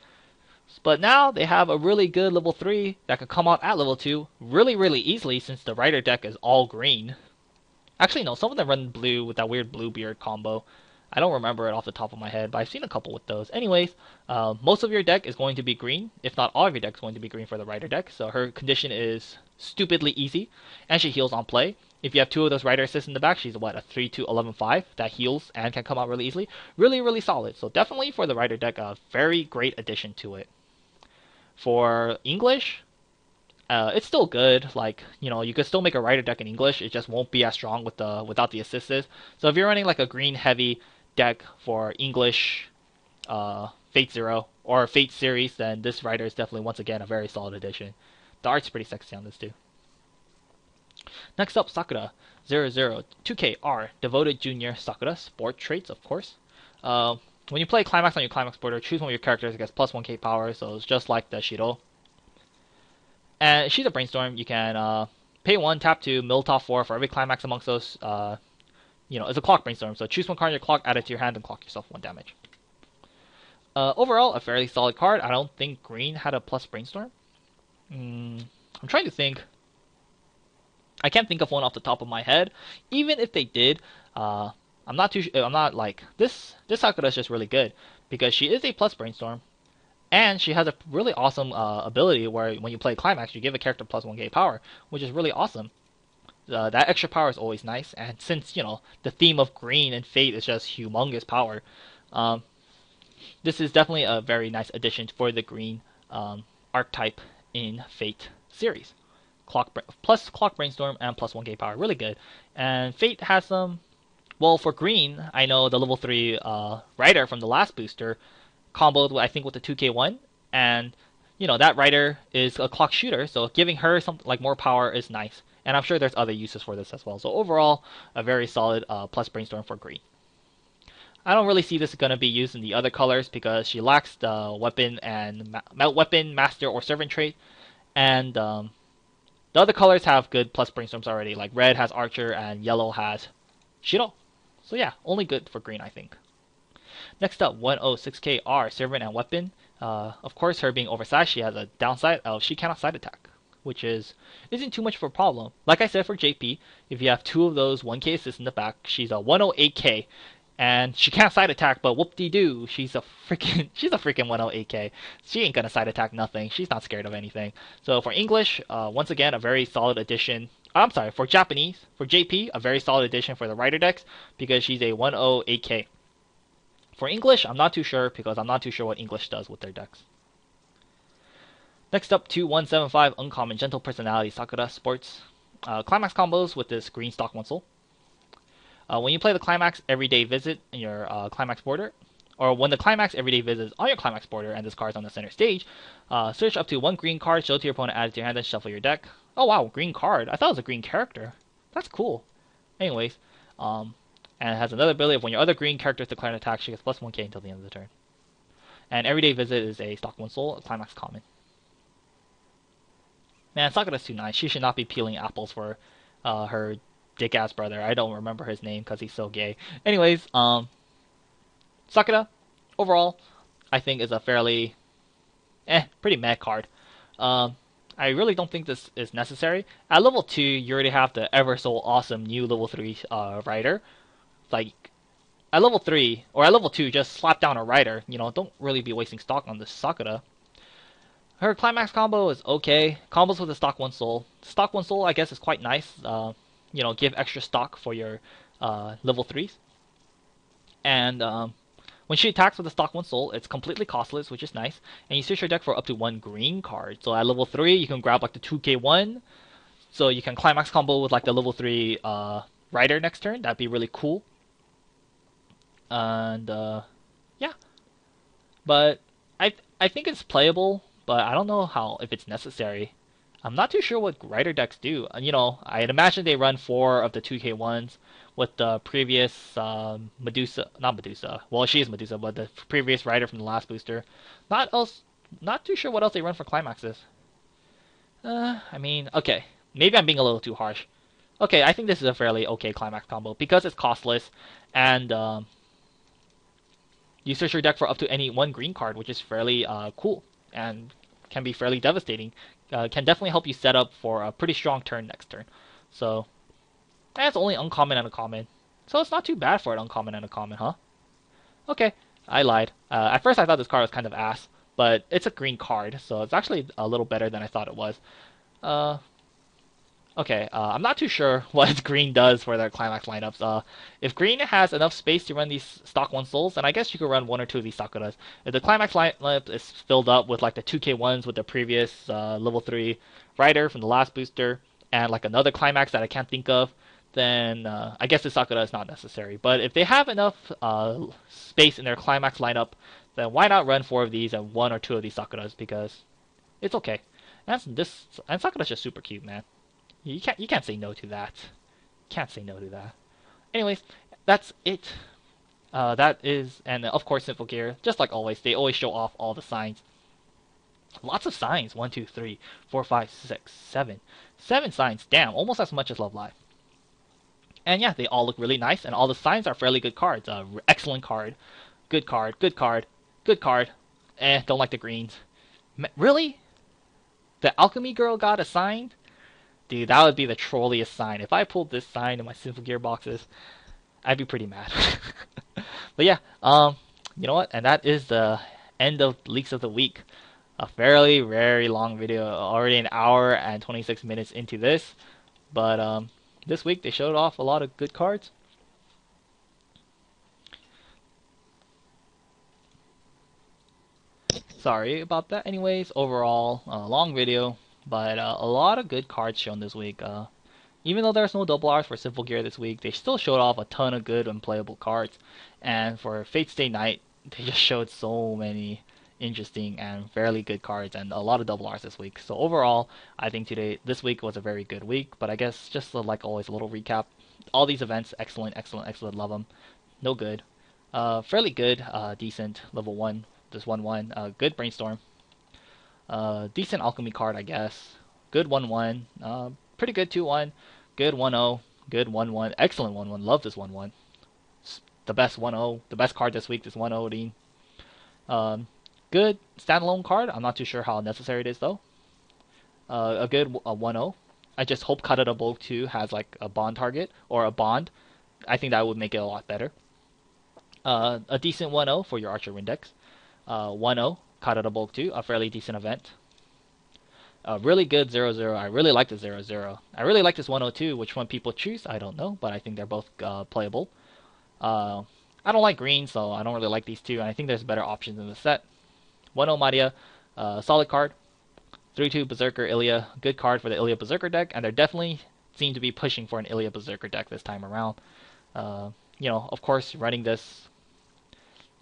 But now they have a really good level 3 that could come out at level 2 really, really easily since the Rider deck is all green. Actually, no, some of them run blue with that weird Bluebeard combo. I don't remember it off the top of my head, but I've seen a couple with those. Anyways, most of your deck is going to be green, if not all of your deck is going to be green for the Rider deck. So her condition is stupidly easy, and she heals on play. If you have two of those Rider assists in the back, she's what, a 3-11-5 that heals and can come out really easily. Really, really solid. So definitely for the Rider deck, a very great addition to it. For English, it's still good. Like, you could still make a Rider deck in English. It just won't be as strong without the assists. So if you're running like a green heavy deck for English, Fate Zero or Fate series, then this Rider is definitely once again a very solid addition. The art's pretty sexy on this too. Next up, Sakura 002KR, Devoted Junior Sakura, Sport Traits, of course. When you play Climax on your Climax border, choose one of your characters that gets plus 1k power, so it's just like the Shiro. And she's a Brainstorm. You can pay 1, tap 2, mill top 4 for every Climax amongst those. It's a clock Brainstorm, so choose one card in your clock, add it to your hand, and clock yourself 1 damage. Overall, a fairly solid card. I don't think green had a plus Brainstorm. I'm trying to think. I can't think of one off the top of my head. Even if they did, I'm not like this. This Sakura is just really good because she is a plus Brainstorm, and she has a really awesome ability where when you play Climax, you give a character plus 1k power, which is really awesome. That extra power is always nice, and since the theme of green and Fate is just humongous power, this is definitely a very nice addition for the green archetype in Fate series. Plus Clock Brainstorm and plus 1k power, really good. And Fate has some. Well, for green, I know the level 3 Rider from the last booster comboed, I think, with the 2k1, and that Rider is a clock shooter, so giving her something like more power is nice. And I'm sure there's other uses for this as well. So overall, a very solid plus Brainstorm for green. I don't really see this going to be used in the other colors because she lacks the weapon and weapon, master, or servant trait, and the other colors have good plus Brainstorms already. Like red has Archer and yellow has Shiro. So yeah, only good for green, I think. Next up, 106KR, Servant and Weapon. Of course, her being oversized, she has a downside of she cannot side attack, which isn't too much of a problem. Like I said for JP, if you have two of those 1k assists in the back, she's a 108k, and she can't side attack, but whoop-de-doo, she's a freaking 108k. She ain't gonna side attack nothing. She's not scared of anything. So for English, once again, a very solid addition. I'm sorry, for Japanese, for JP, a very solid addition for the Rider decks because she's a 108k. For English, I'm not too sure because I'm not too sure what English does with their decks. Next up, 2175 Uncommon Gentle Personality Sakura Sports. Climax combos with this green stock one soul. When you play the Climax Everyday Visit in your Climax border, or when the Climax Everyday Visit is on your Climax border and this card is on the center stage, search up to one green card, show it to your opponent, add it to your hand, then shuffle your deck. Oh wow, green card. I thought it was a green character. That's cool. Anyways, and it has another ability of when your other green characters declare an attack, she gets plus 1k until the end of the turn. And Everyday Visit is a stock one soul, a Climax common. Man, Sakura's too nice. She should not be peeling apples for her dick-ass brother. I don't remember his name because he's so gay. Anyways, Sakura, overall, I think is a fairly, pretty meh card. I really don't think this is necessary. At level 2, you already have the ever so awesome new level 3 Rider. Like, at level 3, or at level 2, just slap down a Rider. Don't really be wasting stock on this Sakura. Her Climax combo is okay. Combos with the stock 1 soul. Stock 1 soul, I guess, is quite nice. Give extra stock for your level 3s. And when she attacks with the stock 1 soul, it's completely costless, which is nice. And you search your deck for up to 1 green card. So at level 3, you can grab like the 2k1. So you can Climax combo with like the level 3 Rider next turn. That'd be really cool. And yeah. But I think it's playable, but I don't know if it's necessary. I'm not too sure what Rider decks do. I'd imagine they run 4 of the 2k1s with the previous not Medusa. Well, she is Medusa, but the previous Rider from the last booster. Not too sure what else they run for climaxes. Okay, maybe I'm being a little too harsh. Okay, I think this is a fairly okay climax combo because it's costless, and you search your deck for up to any 1 green card, which is fairly cool and can be fairly devastating. Can definitely help you set up for a pretty strong turn next turn. So that's only uncommon and a common. So it's not too bad for an uncommon and a common, huh? Okay, I lied. At first I thought this card was kind of ass, but it's a green card, so it's actually a little better than I thought it was. Okay, I'm not too sure what green does for their climax lineups. If green has enough space to run these stock 1 souls, then I guess you could run 1 or 2 of these Sakuras. If the climax lineup is filled up with like the 2k1s with the previous level 3 Rider from the last booster, and like another climax that I can't think of, then I guess the Sakura is not necessary. But if they have enough space in their climax lineup, then why not run 4 of these and 1 or 2 of these Sakuras, because it's okay. And Sakura's just super cute, man. You can't say no to that. Can't say no to that. Anyways, that's it. And of course Symphogear, just like always, they always show off all the signs. Lots of signs. 1, 2, 3, 4, 5, 6, 7. 7 signs. Damn, almost as much as Love Live. And yeah, they all look really nice, and all the signs are fairly good cards. Excellent card, good card, good card, good card. Don't like the greens. Really? The Alchemy Girl got assigned? Dude, that would be the trolliest sign. If I pulled this sign in my Symphogear boxes, I'd be pretty mad. But yeah, you know what? And that is the end of Leaks of the Week. A fairly, very long video. Already an hour and 26 minutes into this. But this week they showed off a lot of good cards. Sorry about that. Anyways, overall, long video. But a lot of good cards shown this week. Even though there's no double R's for Symphogear this week, they still showed off a ton of good and playable cards. And for Fate Stay Night, they just showed so many interesting and fairly good cards and a lot of double R's this week. So overall, I think this week was a very good week. But I guess just like always, a little recap. All these events, excellent, excellent, excellent. Love them. No good. Fairly good, decent. Level 1, just 1/1. Good Brainstorm. Decent alchemy card, I guess. Good 1/1. Pretty good 2/1. Good 1/0. Good 1/1. Excellent 1/1. Love this 1/1. The best 1/0. The best card this week. This 1/0 Odin. Good standalone card. I'm not too sure how necessary it is though. A good 1/0. I just hope Kadada 2 has like a bond target or a bond. I think that would make it a lot better. A decent 1/0 for your Archer Windex. 1/0. Kadada 2, a fairly decent event. A really good 0/0. I really like the 0/0. I really like this 1/02. Which one people choose, I don't know, but I think they're both playable. I don't like green, so I don't really like these two, and I think there's better options in the set. 1/0 Maria, solid card. 3/2 Berserker Ilya, good card for the Ilya Berserker deck, and they definitely seem to be pushing for an Ilya Berserker deck this time around. Of course, running this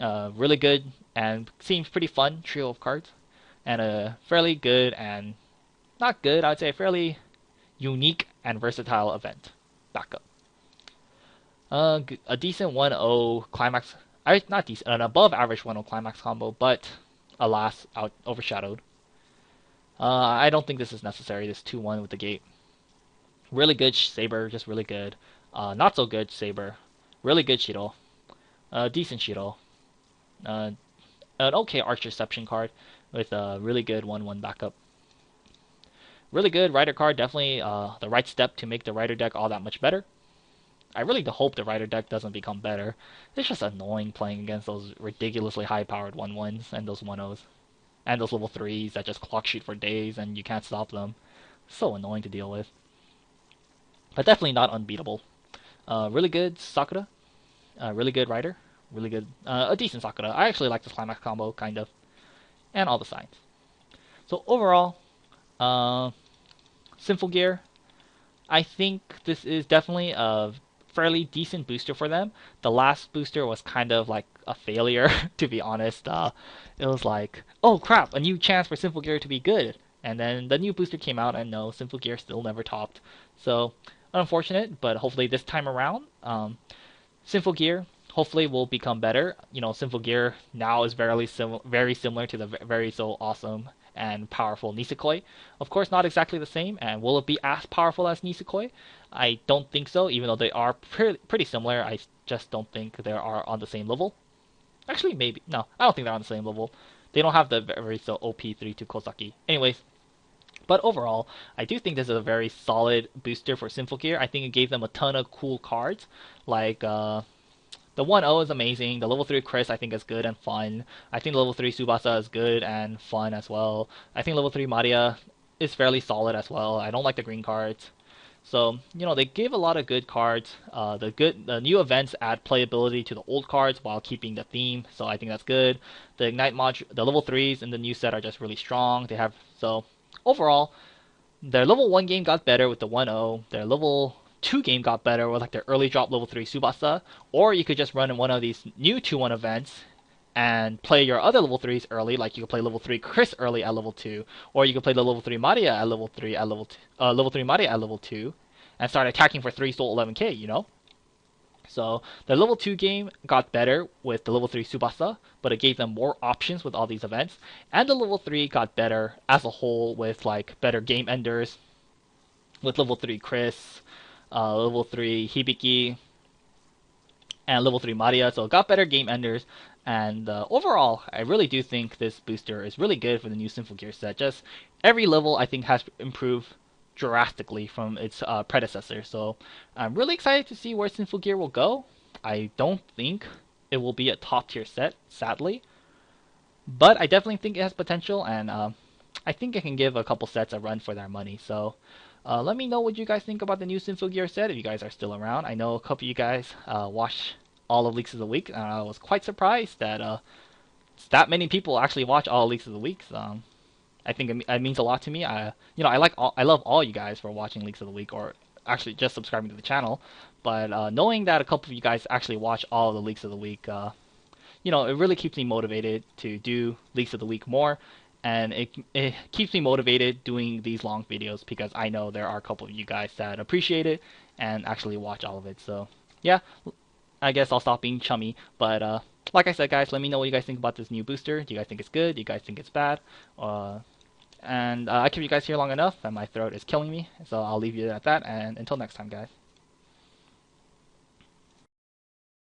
really good and seems pretty fun trio of cards, and a fairly good and not good, I would say a fairly unique and versatile event backup. A decent 1/0 climax, not decent, an above average 1/0 climax combo, but alas, overshadowed. I don't think this is necessary. This 2/1 with the gate. Really good Saber, just really good. Not so good Saber. Really good Shiro. Decent Shiro. An okay Archerception card with a really good 1/1 backup. Really good Rider card, definitely the right step to make the Rider deck all that much better. I really hope the Rider deck doesn't become better. It's just annoying playing against those ridiculously high-powered 1/1s and those 1/0s. and those level 3s that just clock shoot for days and you can't stop them. So annoying to deal with. But definitely not unbeatable. Really good Sakura. Really good rider. Really good, a decent Sakura. I actually like this ClimaxCombo, kind of. And all the signs. So overall, Symphogear, I think this is definitely a fairly decent booster for them. The last booster was kind of like a failure, to be honest. It was like, oh crap, a new chance for Symphogear to be good. And then the new booster came out, and no, Symphogear still never topped. So, unfortunate, but hopefully this time around, Symphogear hopefully will become better. You know, Symphogear now is very similar to the very so awesome and powerful Nisekoi. Of course, not exactly the same, and will it be as powerful as Nisekoi? I don't think so, even though they are pretty similar. I just don't think they are on the same level. Actually, maybe. No, I don't think they're on the same level. They don't have the very so OP 3-2 Kosaki. Anyways, but overall, I do think this is a very solid booster for Symphogear. I think it gave them a ton of cool cards, like the 1-0 is amazing. The level 3 Chris I think is good and fun. I think the level 3 Tsubasa is good and fun as well. I think level 3 Maria is fairly solid as well. I don't like the green cards. So, you know, they gave a lot of good cards. The new events add playability to the old cards while keeping the theme, so I think that's good. The Ignite the level 3s in the new set are just really strong. So overall, their level 1 game got better with the 1-0. Their level 2 game got better with like their early drop level 3 Tsubasa. Or you could just run in one of these new 2-1 events and play your other level 3s early, like you could play level 3 Chris early at level 2, or you could play the level 3 Maria at level 3 at level 3 Maria at level 2, and start attacking for 3 soul 11k, you know? So the level 2 game got better with the level 3 Tsubasa, but it gave them more options with all these events, and the level 3 got better as a whole with like better game enders, with level 3 Chris, level 3 Hibiki, and level 3 Maria, so it got better game enders. And overall, I really do think this booster is really good for the new Symphogear set. Just every level, I think, has improved drastically from its predecessor. So I'm really excited to see where Symphogear will go. I don't think it will be a top tier set, sadly. But I definitely think it has potential, and I think it can give a couple sets a run for their money. So let me know what you guys think about the new Symphogear set, if you guys are still around. I know a couple of you guys watch all of Leaks of the Week, and I was quite surprised that that many people actually watch all of Leaks of the Week. I think it means a lot to me. I love all you guys for watching Leaks of the Week, or actually just subscribing to the channel. But knowing that a couple of you guys actually watch all of the Leaks of the Week, you know, it really keeps me motivated to do Leaks of the Week more. And it keeps me motivated doing these long videos, because I know there are a couple of you guys that appreciate it and actually watch all of it. So yeah, I guess I'll stop being chummy. But like I said, guys, let me know what you guys think about this new booster. Do you guys think it's good? Do you guys think it's bad? I kept you guys here long enough, and my throat is killing me. So I'll leave you at that. And until next time, guys.